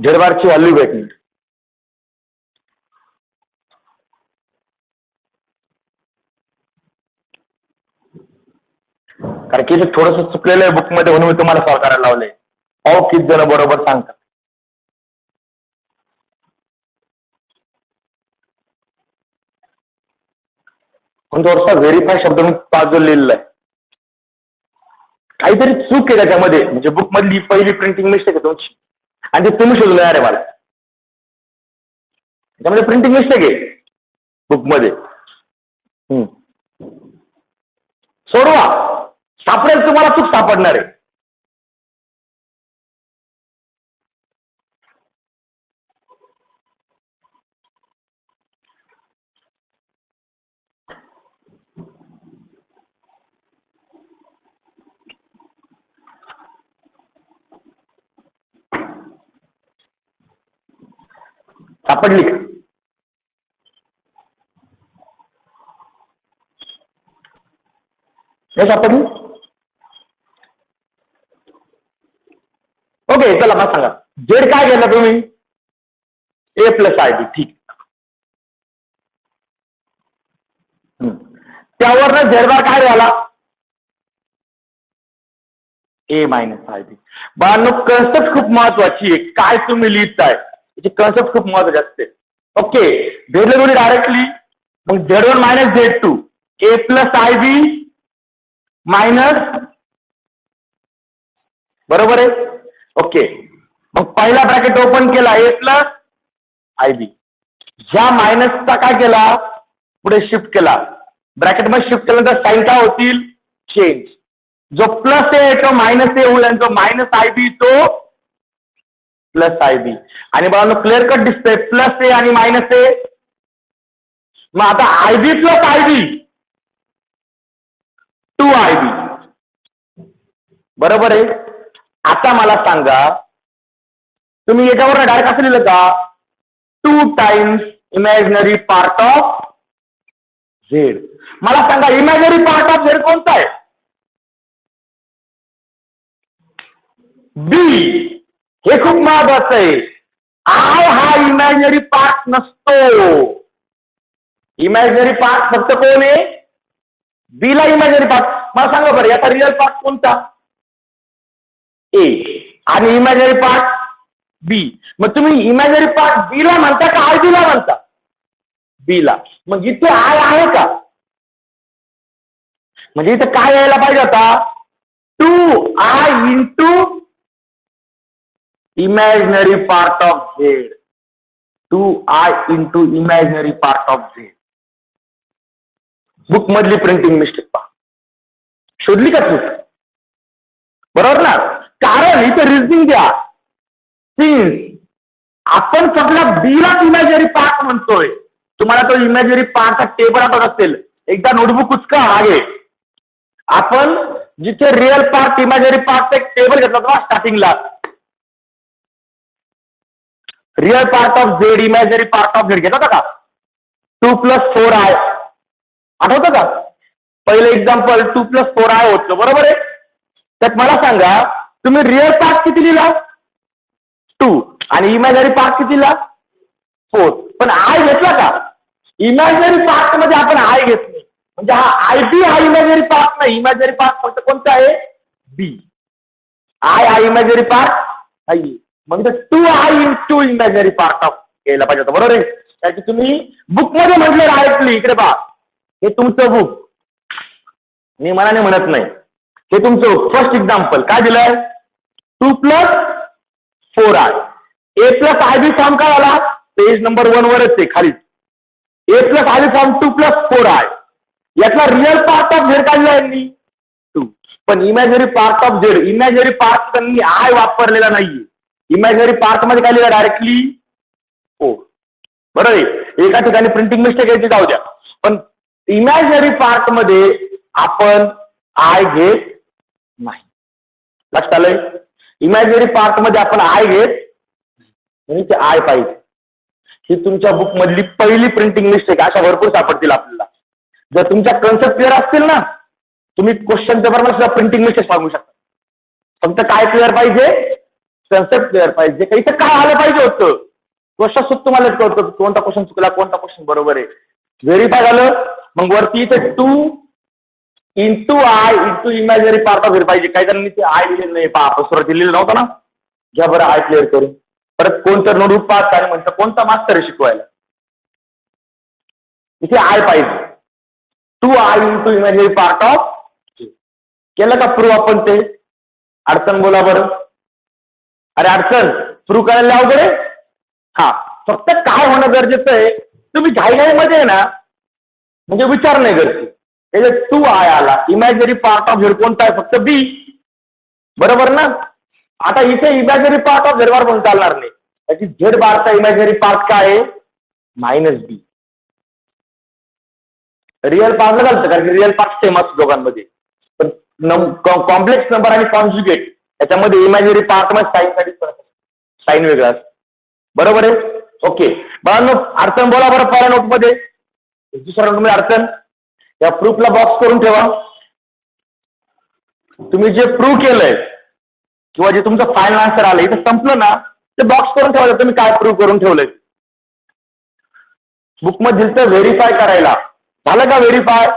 Z बारची व्हॅल्यू भेटणार. कारण की थोडंसं चुकलेलं आहे बुक मध्ये, म्हणून मी तुम्हाला सॉल्व करायला लावलंय. अहो किती जण बरोबर सांगतात. पण थोडासा व्हेरीफाय शब्द मी बाजूला लिहिलेला आहे. काहीतरी चूक आहे त्याच्यामध्ये, म्हणजे बुक मधली पहिली प्रिंटिंग मिस्टेक आहे तुमची, आणि ते तुम्ही शोधून येणार आहे मला. त्याच्यामध्ये प्रिंटिंग मिस्टेक आहे बुक मध्ये. सोडवा, सापडेल तुम्हाला, चूक सापडणार आहे. सापडली का? हे सापडली? ओके, चला मला सांगा झेड काय घेतला तुम्ही? ए प्लस आय बी. ठीक. त्यावरनं झेड बार काय झाला? ए मायनस आय बी. बाळांनो कन्सेप्ट खूप महत्वाची आहे. काय तुम्ही लिहिताय याची कन्सेप्ट खूप महत्वाची असते. ओके, झेडला दोन्ही डायरेक्टली, मग Z1 minus Z2 A plus I B minus, बरोबर आहे. ओके, मग पहिला ब्रॅकेट ओपन केला ए प्लस आय बी, ह्या मायनसचा काय केला पुढे शिफ्ट केला, ब्रॅकेट मध्ये शिफ्ट केल्यानंतर साईन काय होतील चेंज. जो प्लस ए तो मायनस ए होईल आणि जो मायनस आय बी तो प्लस आय बी. आणि बघा क्लिअर कट दिसतंय प्लस ए आणि मायनस ए. मग आता I B plus I B 2IB, बरोबर आहे. आता मला सांगा तुम्ही याच्यावर डायरेक्ट असं लिहिलं का 2 times imaginary part of Z. मला सांगा इमॅजिनरी पार्ट ऑफ झेड कोणता आहे? बी. हे खूप महत्वाचं आहे. आय हा इमॅजिनरी पार्ट नसतो. इमॅजिनरी पार्ट फक्त कोण आहे? बी ला इमॅजिनरी पार्ट. मला सांगा बरं याचा रिअल पार्ट कोणता? ए. आणि इमॅजिनरी पार्ट बी. मग तुम्ही इमॅजिनरी पार्ट बी ला म्हणता का आय बी ला म्हणता? बी ला. मग इथे आय आहे का? म्हणजे इथे काय यायला पाहिजे आता 2I into imaginary part of Z. 2I into imaginary part of Z. Book मधली प्रिंटिंग मिस्टेक पहा. शोधली का चूक? बरोबर ना. कारण इथे रिझनिंग द्या. सिन्स आपण फक्त बीला इमॅजिनरी पार्ट म्हणतोय. तुम्हाला तो इमॅजिनरी पार्टचा टेबल आठवत असेल, एकदा नोटबुक उचका मागे. आपण जिथे रिअल पार्ट इमॅजिनरी पार्टचा एक टेबल घेतला होता स्टार्टिंगला. Real part of Z imaginary part of Z घेत होता का? 2 + 4I आठवतं का? पहिलं एक्झाम्पल 2 + 4I होतं, बरोबर आहे. त्यात मला सांगा तुम्ही रिअल पार्ट किती लिहिला? 2 आणि इमॅजिनरी पार्ट किती लिहिला? 4. पण आय घेतला का? इमॅजिनरी पार्ट मध्ये आपण आय घेत नाही. म्हणजे हा आय बी हा इमॅजिनरी पार्ट नाही. इमॅजिनरी पार्ट फक्त कोणता आहे? बी. आय हा इमॅजिनरी पार्ट नाही. म्हणजे 2I into imaginary part of यायला पाहिजे होतं, बरोबर आहे. त्याची तुम्ही बुक मध्ये म्हटलं डायरेक्टली. इकडे पहा, हे तुमचं बुक, मी मनाने म्हणत नाही. हे तुमचं फर्स्ट एक्झाम्पल काय दिलंय? 2 + 4I. A plus I B form काय आला? पेज नंबर 1 वरच आहे खाली. A plus I B form 2 + 4I. यातला रिअल पार्ट ऑफ झेड काढला यांनी 2. पण imaginary part of Z, imaginary part त्यांनी आय वापरलेला नाहीये. इमॅजिनरी पार्ट मध्ये काय लिहिलं डायरेक्टली 4. बरोबर आहे. एका ठिकाणी प्रिंटिंग मिस्टेक यायची जाऊ द्या, पण इमॅजिनरी पार्ट मध्ये आपण आय घेत नाही. लक्षात आलंय? इमॅजिनरी पार्ट मध्ये आपण आय घेत म्हणजे ते आय पाहिजे. ही तुमच्या बुक मधली पहिली प्रिंटिंग मिस्टेक. अशा भरपूर सापडतील आपल्याला. जर तुमच्या कन्सेप्ट क्लिअर असतील ना, तुम्ही क्वेश्चन पेपरमध्ये सुद्धा प्रिंटिंग मिस्टेक सांगू शकता. फक्त काय क्लिअर पाहिजे? कन्सेप्ट क्लिअर पाहिजे. काही तर काय आलं पाहिजे होतं. क्वेश्चन सुद्धा तुम्हाला कळतं कोणता क्वेश्चन चुकला, कोणता क्वेश्चन बरोबर आहे. व्हेरीफाय झालं. मग वरती इथे 2 into I into imaginary part of Z पाहिजे. काही जणांनी ते आय दिलेलं नाही. पहा सुरुवातीला लिहिलं नव्हतं ना. घ्या बरं आय क्लिअर करून. परत कोणतं नोटबुक पाहत आणि म्हणतं कोणता मास्टर आहे शिकवायला. इथे आय पाहिजे. 2I into imaginary part of Z. केलं का प्रूव्ह आपण ते? अडचण बोला बरं. अरे अडचण प्रूव्ह करायला अवघड आहे. हा, फक्त काय होणं गरजेचं आहे, तुम्ही घाईघाईमध्ये आहे ना, म्हणजे विचार नाही गरजेचं. त्याच्यात 2I आला. इमॅजिनरी पार्ट ऑफ झेड कोणता आहे? फक्त बी. बरोबर ना. आता इथे इमॅजिनरी पार्ट ऑफ झेड बार पण चालणार नाही. त्याची झेड बारचा इमॅजिनरी पार्ट काय आहे? -b. रिअल पार्टला चालतं कारण की रिअल पार्ट सेम असतो दोघांमध्ये. पण कॉम्प्लेक्स नंबर आणि कॉन्जुगेट याच्यामध्ये इमॅजिनरी पार्ट मध्ये साईन साठी साईन वेगळा असतो. बरोबर आहे. ओके बाळांनो, अडचण बोला बरं पहिल्या नोटमध्ये, दुसऱ्या नोटमध्ये अडचण. या प्रूफला बॉक्स करून ठेवा. तुम्ही जे प्रूव्ह केलंय किंवा जे तुमचं फायनल आन्सर आलं इथं संपलं ना, ते बॉक्स करून ठेवायचं तुम्ही काय प्रूव्ह करून ठेवलंय. बुकमध्ये दिसतं व्हेरीफाय करायला. झालं का व्हेरीफाय?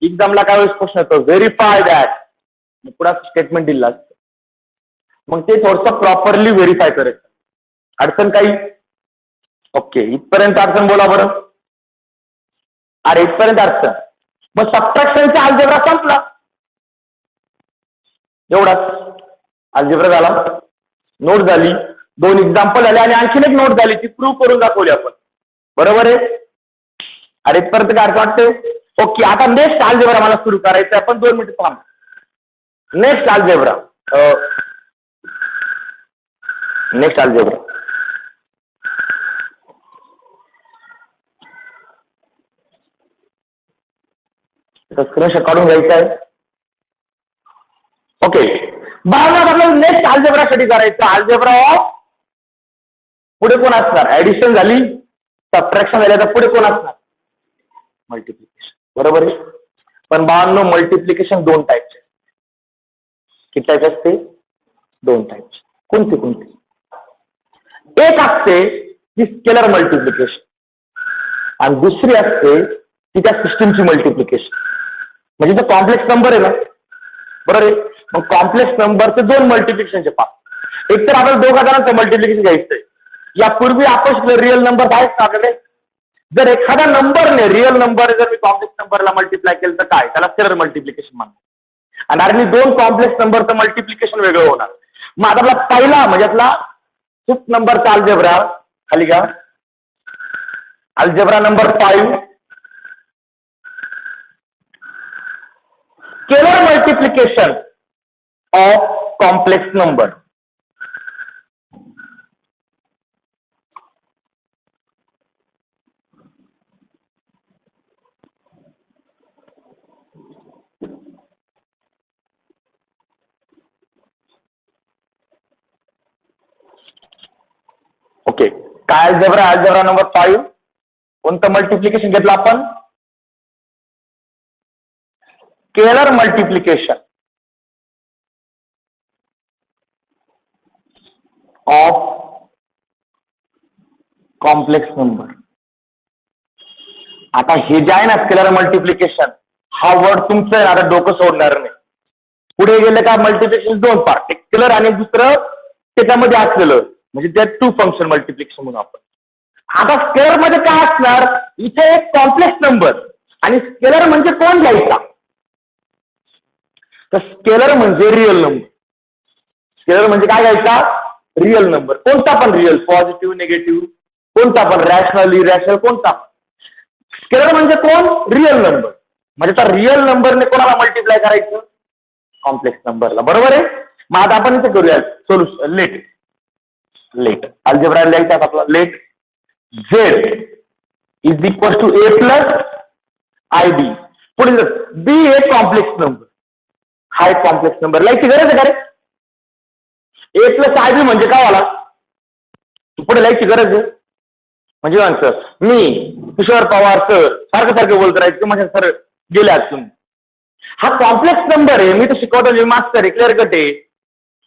एक्झामला काय वेळेस प्रश्न येतो व्हेरीफाय दॅट, पुढे स्टेटमेंट दिलं असतं. मग ते थोडंसं प्रॉपरली व्हेरीफाय करायचं. अडचण काही? ओके, इथपर्यंत अडचण बोला बरं. अरे इथपर्यंत अडचण. मग सबट्रॅक्शनचा अल्जेब्रा संपला. एवढाच अल्जेब्रा झाला, नोट झाली, 2 एक्झाम्पल झाले आणि आणखीन एक नोट झाली, ती प्रूव्ह करून दाखवली आपण. बरोबर आहे? अरे इथपर्यंत काय अर्थ वाटते? ओके, आता नेक्स्ट अल्जेब्रा मला सुरू करायचं आहे. आपण 2 मिनिटं थांब. नेक्स्ट अल्जेब्रा स्क्रीनशॉट काढून घ्यायचा आहे. ओके, आपल्याला नेक्स्ट अल्जेब्रा स्टडी करायचा. अल्जेब्रा ऑफ पुढे कोण असणार? ऍडिशन झाली, सबट्रॅक्शन झाली, तर पुढे कोण असणार? मल्टिप्लिकेशन. बरोबर आहे. पण बाळांनो, मल्टिप्लिकेशन 2 टाईपचे. किती टाईप असते? 2 टाईपचे. कोणते? एक असते ती स्केलर मल्टिप्लिकेशन आणि दुसरी असते ती त्या सिस्टीमची मल्टिप्लिकेशन. म्हणजे जो कॉम्प्लेक्स नंबर आहे ना, बरोबर आहे, मग कॉम्प्लेक्स नंबरचे 2 मल्टिप्लिकेशनचे पार्ट. एक तर आपल्याला 2 जणांचं मल्टिप्लिकेशन घ्यायचंय. यापूर्वी आपण रिअल नंबर आहेत का आपल्याकडे? जर एखादा नंबरने रिअल नंबर जर मी कॉम्प्लेक्स नंबरला मल्टिप्लाय केलं तर काय? त्याला स्केलर मल्टिप्लिकेशन म्हणतात. आणि अरे 2 कॉम्प्लेक्स नंबरचं मल्टिप्लिकेशन वेगळं होणार. मग आता आपला पहिला म्हणजे आपला 5th नंबरचा अल्जेब्रा खाली घ्या. Algebra number 5, scalar multiplication of complex number. Okay, काय अल्जेब्रा नंबर 5, कोणतं मल्टिप्लिकेशन घेतलं आपण? Scalar multiplication of complex number. आता हे जे आहे ना स्केलर मल्टिप्लिकेशन, हा वर्ड तुमचं आता डोकं सोडणार नाही. पुढे गेले का मल्टिप्लिकेशन 2 पार्ट, एक स्केलर आणि दुसरं त्याच्यामध्ये असलेलं, म्हणजे त्या 2 फंक्शन मल्टिप्लिकेशन म्हणून आपण. आता स्केलर मध्ये काय असणार? इथे एक कॉम्प्लेक्स नंबर आणि स्केलर म्हणजे कोण घ्यायचा? तर स्केलर म्हणजे रिअल नंबर. स्केलर म्हणजे काय घ्यायचा? Real number. कोणता पण रिअल, पॉझिटिव्ह, निगेटिव्ह, कोणता पण, रॅशनल, इरॅशनल, कोणता पण. स्केलर म्हणजे कोण? Real number. म्हणजे आता रिअल नंबरने कोणाला मल्टिप्लाय करायचं? कॉम्प्लेक्स नंबरला. बरोबर आहे. मग आता आपण इथे करूया सोल्युशन. लेट अल्जेब्रा लिहायचा आपला. Let Z is equal to A plus I B. पुढे बी हे कॉम्प्लेक्स नंबर, हा एक कॉम्प्लेक्स नंबर लिहायची गरज आहे का रे? ए प्लस आय बी म्हणजे काय वाला? पुढे लिहायची गरज आहे. म्हणजे सर मी किशोर पवार सर सारखं बोलत राहायचं म्हणजे सर गेले तुम्ही. हा कॉम्प्लेक्स नंबर आहे. मी तर शिकवतो, मी मास्टर आहे, क्लिअर कट आहे.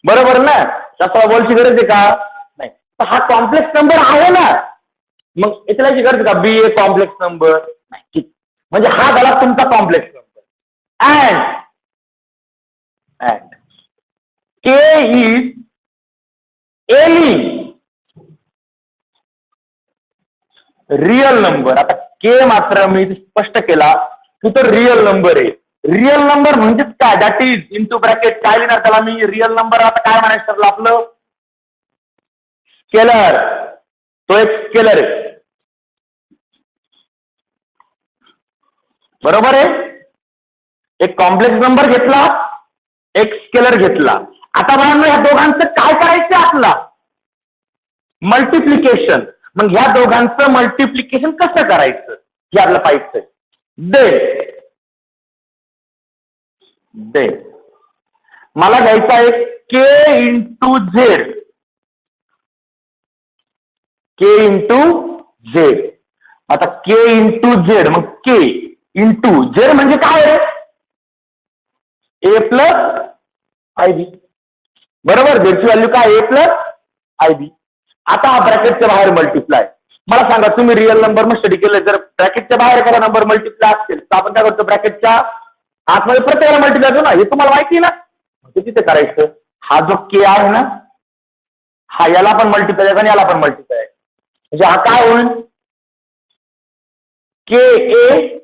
बरोबर ना? तसा बोलची गरज आहे का? नाही. तर हा कॉम्प्लेक्स नंबर आहे ना, मग इथल्या गरज का? बी ए कॉम्प्लेक्स नंबर नाही. म्हणजे हा झाला तुमचा complex number. And K is any real number. आता के मात्र मी स्पष्ट केला की तो रिअल नंबर आहे. रिअल नंबर म्हणजेच काय? दॅट इज इंटू ब्रॅकेट काय लिहिणार त्याला मी? Real number. आता काय म्हणायचं ठरलं आपलं? स्केलर. तो एक स्केलर आहे. बरोबर आहे. एक कॉम्प्लेक्स नंबर घेतला, एक स्केलर घेतला. आता मला या दोघांचं काय करायचं आपला? मल्टिप्लिकेशन. मग ह्या दोघांचं मल्टिप्लिकेशन कसं करायचं हे आपल्याला पाहिजे. दे मला घ्यायचा आहे के इंटू झेड. के इंटू झेड. आता के इंटू झेड, मग के इंटू झेड म्हणजे काय आहे? ए प्लस आय बी. बरोबर, झेडची व्हॅल्यू काय? ए प्लस आय बी. आता हा ब्रॅकेटच्या बाहेर मल्टिप्लाय. मला सांगा, तुम्ही रिअल नंबर मग स्टडी केलं, जर ब्रॅकेटच्या बाहेर एखादा नंबर मल्टिप्लाय असेल तर आपण काय करतो? ब्रॅकेटच्या आतमध्ये प्रत्येकाला मल्टिप्लाय करतो ना, हे तुम्हाला माहिती आहे ना. ते तिथे करायचं. हा जो के आहे ना, हा याला पण मल्टिप्लाय आहे आणि याला पण मल्टिप्लाय आहे. म्हणजे हा काय होईल? के ए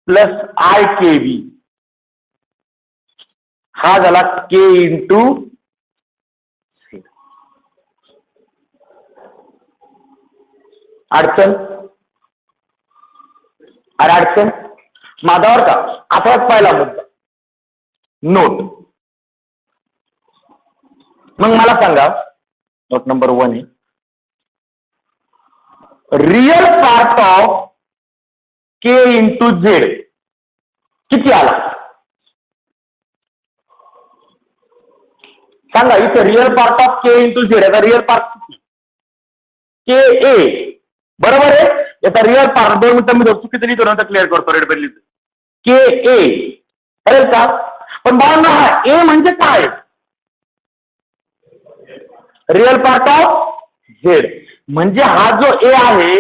प्लस आय के बी. हा झाला के इंटू अडचण. अरे अडचण माधावर का? आताच पहिला मुद्दा नोट. मग मला सांगा, नोट नंबर 1 आहे, real part of K into Z किती आला? सांगा. इथे real part of K into Z, याचा रियल पार्ट किती? के ए. बरोबर आहे. याचा रिअल पार्ट 2 मिनिटं मी चुकीचं लिहितो, नंतर क्लिअर करतो. रेड बेल लिहितो के ए. कळेल का? पण बाळांनो, हा ए म्हणजे काय? Real part of Z. म्हणजे हा जो ए आहे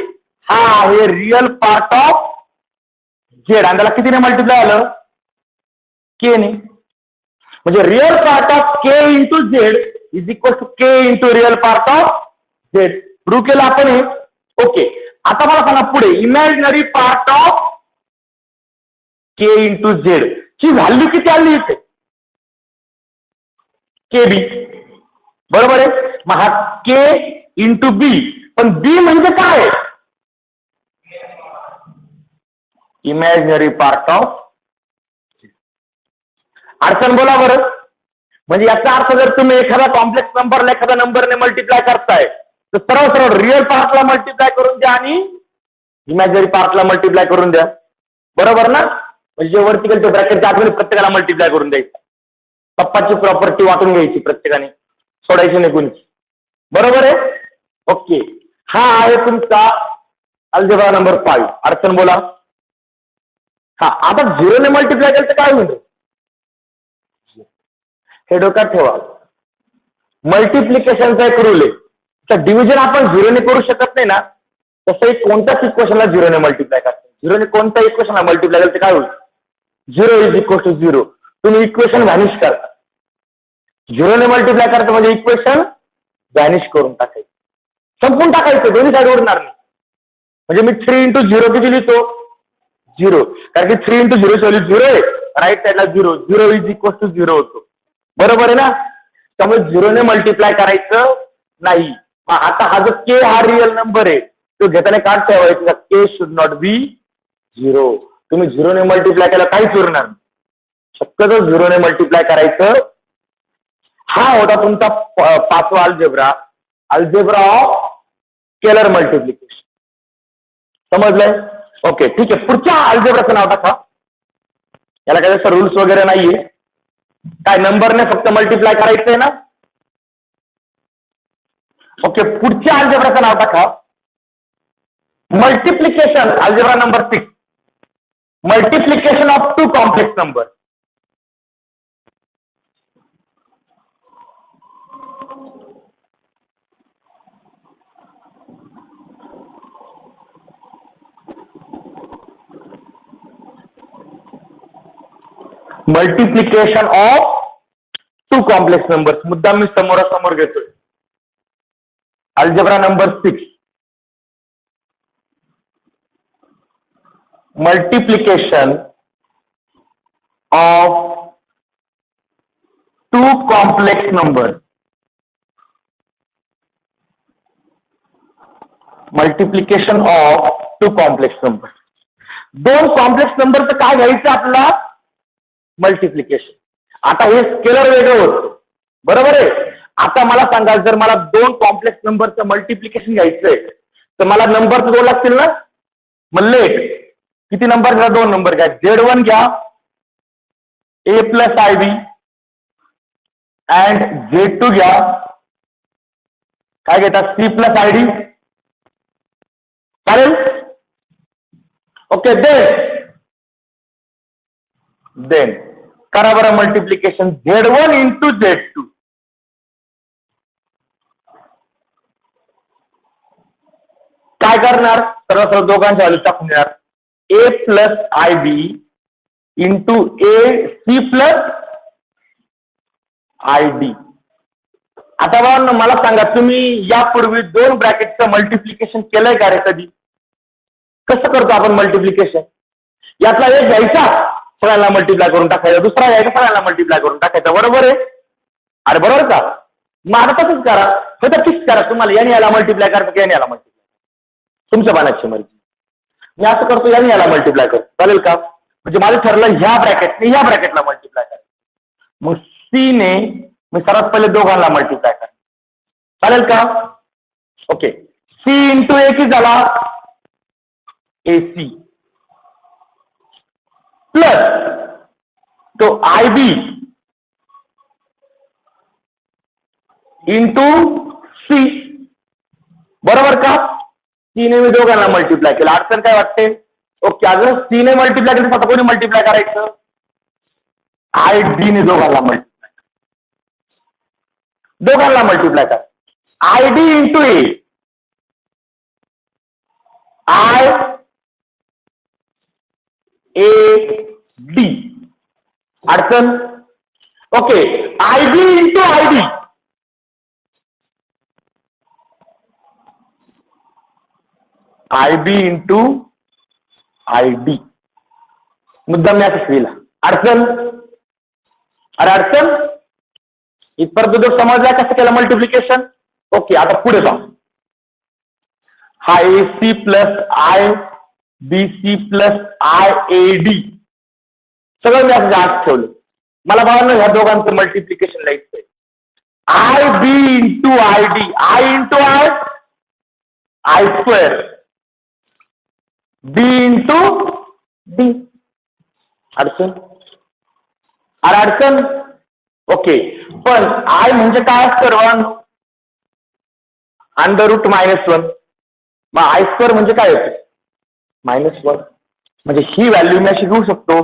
हा आहे रिअल पार्ट ऑफ झेड. आणि त्याला कितीने मल्टिप्लाय आलं? के ने. म्हणजे real part of K into Z is equal to K into real part of Z. Prove केलं आपण हे. ओके. आता मला सांगा पुढे, imaginary part of K into Z ची व्हॅल्यू किती आली इथे? के बी. बरोबर आहे. मग हा के इंटू बी, पण बी म्हणजे काय? Imaginary part of. अडचण बोला बरं. म्हणजे याचा अर्थ, जर तुम्ही एखादा कॉम्प्लेक्स नंबरला एखाद्या नंबरने मल्टिप्लाय करताय तर सरळ सरळ रिअल पार्टला मल्टिप्लाय करून द्या आणि इमॅजिनरी पार्टला मल्टिप्लाय करून द्या. बरोबर ना? म्हणजे जे वर्टिकल ते ब्रॅकेटच्या आतमध्ये प्रत्येकाला मल्टिप्लाय करून द्यायचं. पप्पाची प्रॉपर्टी वाटून घ्यायची प्रत्येकाने, सोडायची नाही कोणी. बरोबर आहे. ओके. हा आहे तुमचा अल्जेब्रा नंबर 5. अडचण बोला. हा, आता झिरोने मल्टिप्लाय केलं तर काय होईल? हे डोक्यात ठेवा. मल्टिप्लिकेशनचा एक रूल आहे. तर डिव्हिजन आपण झिरोने करू शकत नाही ना, तसं कोणत्याच इक्वेशनला झिरोने मल्टिप्लाय करतो. झिरोने कोणत्या इक्वेशनला मल्टिप्लाय केलं तर काय होईल? 0 इज इक्वल टू 0. तुम्ही इक्वेशन व्हॅनिश करता. झिरोने मल्टिप्लाय करता म्हणजे इक्वेशन व्हॅनिश करून टाकायचं, संपून टाकायचं, दोन्ही साईड उडणार नाही. म्हणजे मी 3 इंटू 0 किती लिहितो? 0. कारण की 3 इंटू 0 व्हॅल्यू 0 आहे. राईट साईडला 0. 0 इज इक्वल टू 0 होतो. बरोबर आहे ना? त्यामुळे झिरोने मल्टिप्लाय करायचं नाही. आता हा जो के हा रिअल नंबर आहे तो घेताना काय ठेवायचा? के शुड नॉट बी 0. तुम्ही झिरोने मल्टिप्लाय केला काहीच उरणार नाही. शक्यतो झिरोने मल्टिप्लाय करायचं. हा होता तुमचा 5वा algebra, algebra of scalar multiplication. समजलंय? ओके, ठीक आहे. पुढच्या अल्जेब्राचं नाव टाका. याला काय जास्त रूल्स वगैरे नाहीये. काय नंबरने फक्त मल्टिप्लाय करायचंय ना? ओके. पुढच्या अल्जेब्राचं नाव टाका. Multiplication, algebra number 6. Multiplication of 2 complex number. Multiplication of 2 complex numbers. मुद्दा मी समोरासमोर घेतोय. Algebra number 6. Multiplication of 2 complex number. Multiplication of 2 complex number. 2 complex नंबरचं काय घ्यायचं आपला? मल्टिप्लिकेशन. आता हे स्केलर वेगळं होतं. बरोबर आहे. आता मला सांगा, जर मला 2 कॉम्प्लेक्स नंबरचं मल्टिप्लिकेशन घ्यायचंय तर मला नंबर तर 2 लागतील ना? मग लेट किती नंबर घ्या? 2 नंबर घ्या. Z1 घ्या A plus I B and Z2 घ्या काय घेता? सी प्लस आय डी चालेल? ओके, देन करा बरं मल्टिप्लिकेशन Z1 इंटू Z2. काय करणार? सर्व सर्व दोघांच्या व्हॅल्यू टाकून देणार. A plus IB into AC plus ID. आता बघा मला सांगा, तुम्ही यापूर्वी 2 ब्रॅकेटचं मल्टिप्लिकेशन केलंय का रे कधी? कसं करतो आपण मल्टिप्लिकेशन? यातला एक घ्यायचा, सगळ्यांना मल्टिप्लाय करून टाकायचा, दुसरा घ्यायचा, सगळ्यांना मल्टिप्लाय करून टाकायचा. बरोबर आहे? अरे बरोबर का? मग आता तसंच करा, फक्त फिक्स करा तुम्हाला याने याला मल्टिप्लाय करायचं की याने याला मल्टिप्लाय, तुमच्या मनाची मर्जी. मी असं करतो, याने याला मल्टिप्लाय करतो, चालेल का? म्हणजे माझं ठरलं ह्या ब्रॅकेटने ह्या ब्रॅकेटला मल्टिप्लाय करायचं. मग C ने मी सर्वात पहिले दोघांना मल्टिप्लाय करा, चालेल का? ओके, C इंटू A की झाला AC प्लस तो IB इंटू C. बरोबर का? C ने मी दोघांना मल्टिप्लाय केलं. अडचण काय वाटते? ओके, अजून C ने मल्टिप्लाय केलं, आता कोणी मल्टिप्लाय करायचं? ID ने दोघांना मल्टिप्लाय, दोघांना मल्टिप्लाय करा. ID into A, IAD. अडचण? Okay, IB into ID, IB into ID. मुद्दाम मी असं लिहिला. अडचण? अरे अडचण इथपर्यंत जो समजला कसं केलं मल्टिप्लिकेशन? ओके, आता पुढे जा. हा AC plus IBC plus IAD सगळं मी असं आत ठेवलं. मला बघा ना, ह्या दोघांचं मल्टिप्लिकेशन लिहायचंय. IB into ID, I into I square, B into D. अडचण? अरे अडचण? ओके, पण I म्हणजे काय असतं? Under root -1. मग I स्क्वेअर म्हणजे काय होतं? -1. म्हणजे ही व्हॅल्यू मी अशी घेऊ शकतो,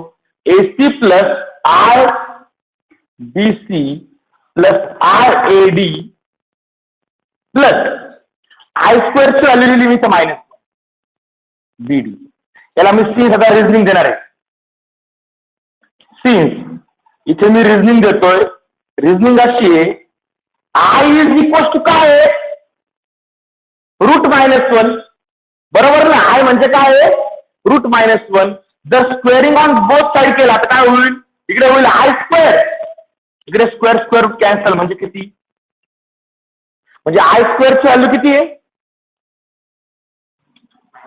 AC plus IBC plus IAD plus I स्क्वेअरची व्हॅल्यू लिहिली मी तर -1 BD. याला मी सिन्स आता रिझनिंग देणार आहे. सिन्स इथे मी रिझनिंग देतोय. रिझनिंग अशी आहे, I इज इक्वल टू काय आहे? रूट -1. बरोबर ना? I म्हणजे काय आहे? रूट -1. जर स्क्वेअरिंग ऑन बोथ साइड केला तर काय होईल? इकडे होईल I स्क्वेअर, इकडे स्क्वेअर स्क्वेअर रूट कॅन्सल, म्हणजे किती? म्हणजे I स्क्वेअरची व्हॅल्यू किती आहे?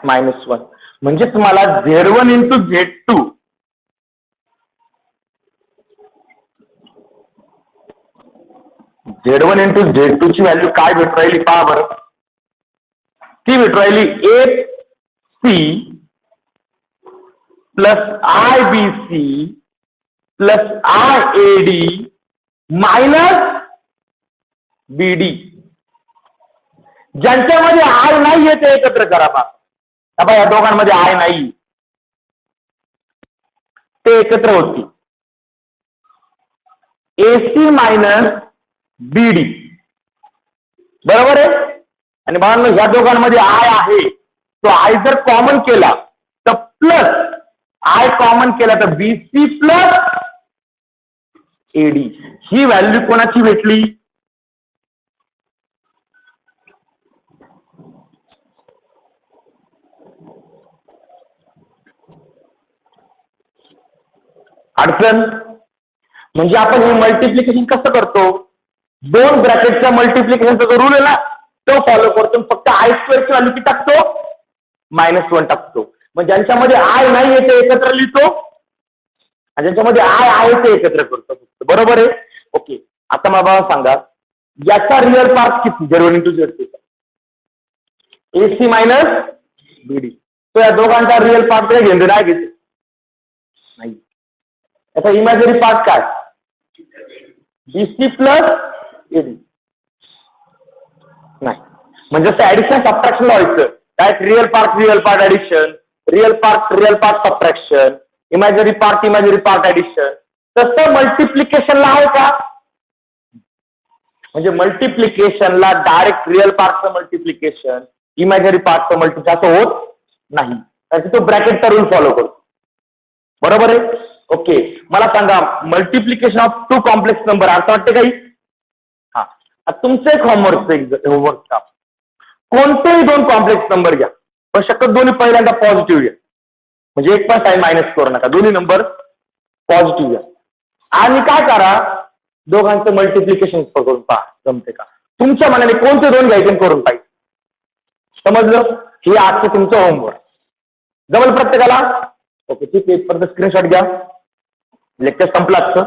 -1. म्हणजे तुम्हाला Z1 into Z2 Z1 into Z2 ची व्हॅल्यू काय भेट राहिली पहा बरं. ती भेट राहिली AC plus IBC plus IAD minus BD. ज्यांच्यामध्ये I नाही आहे ते एकत्र करा पहा. या दोघांमध्ये I नाही, ते एकत्र होती. AC मायनस BD, बरोबर आहे? आणि बाळांनो, ह्या दोघांमध्ये I आहे, तो I जर कॉमन केला तर प्लस I कॉमन केला तर BC प्लस AD. ही व्हॅल्यू कोणाची भेटली? अडचण? म्हणजे आपण हे मल्टिप्लिकेशन कसं करतो? 2 ब्रॅकेटच्या मल्टिप्लिकेशनचा जो रूल आहे ना, तो फॉलो करतो. फक्त I स्क्वेअरची व्हॅल्यू किती टाकतो? -1 टाकतो. मग ज्यांच्यामध्ये I नाही आहे ते एकत्र लिहितो, आणि ज्यांच्यामध्ये I आहे ते एकत्र करतो. बरोबर आहे? ओके, आता मला सांगा, याचा रिअल पार्ट किती? Z1 into Z2, AC minus BD. तो या दोघांचा रिअल पार्ट काय घेऊन नाही घेते? नाही. याचा इमॅजिनरी पार्ट काय? BC plus AD. नाही. म्हणजे ऍडिशन सबट्रॅक्शन व्हायचं, direct real part addition, real part subtraction, imaginary part addition. तसं मल्टिप्लिकेशनला आहे का? म्हणजे मल्टिप्लिकेशनला डायरेक्ट रिअल पार्टचं मल्टिप्लिकेशन, इमॅजिनरी पार्टचं मल्टिप्लिकेशन असं होत नाही, कारण तो ब्रॅकेटचा रूल फॉलो करतो. बरोबर आहे? ओके, मला सांगा मल्टिप्लिकेशन ऑफ 2 कॉम्प्लेक्स नंबर अर्थ वाटते काही? हा, तुमचं एक होमवर्क का, कोणतेही 2 कॉम्प्लेक्स नंबर घ्या, पण शक्यतो दोन्ही पहिल्यांदा पॉझिटिव्ह घ्या, म्हणजे एक पण साईन मायनस करू नका, दोन्ही नंबर पॉझिटिव्ह घ्या आणि काय करा, दोघांचं मल्टिप्लिकेशन करून पहा जमते का. तुमच्या मनाने कोणते 2 घ्यायचे करून पाहिजे. समजलं? हे आजचं तुमचं होमवर्क. जमल प्रत्येकाला? ओके, ठीक आहे, परत स्क्रीनशॉट घ्या. लेक्चर संपलाच.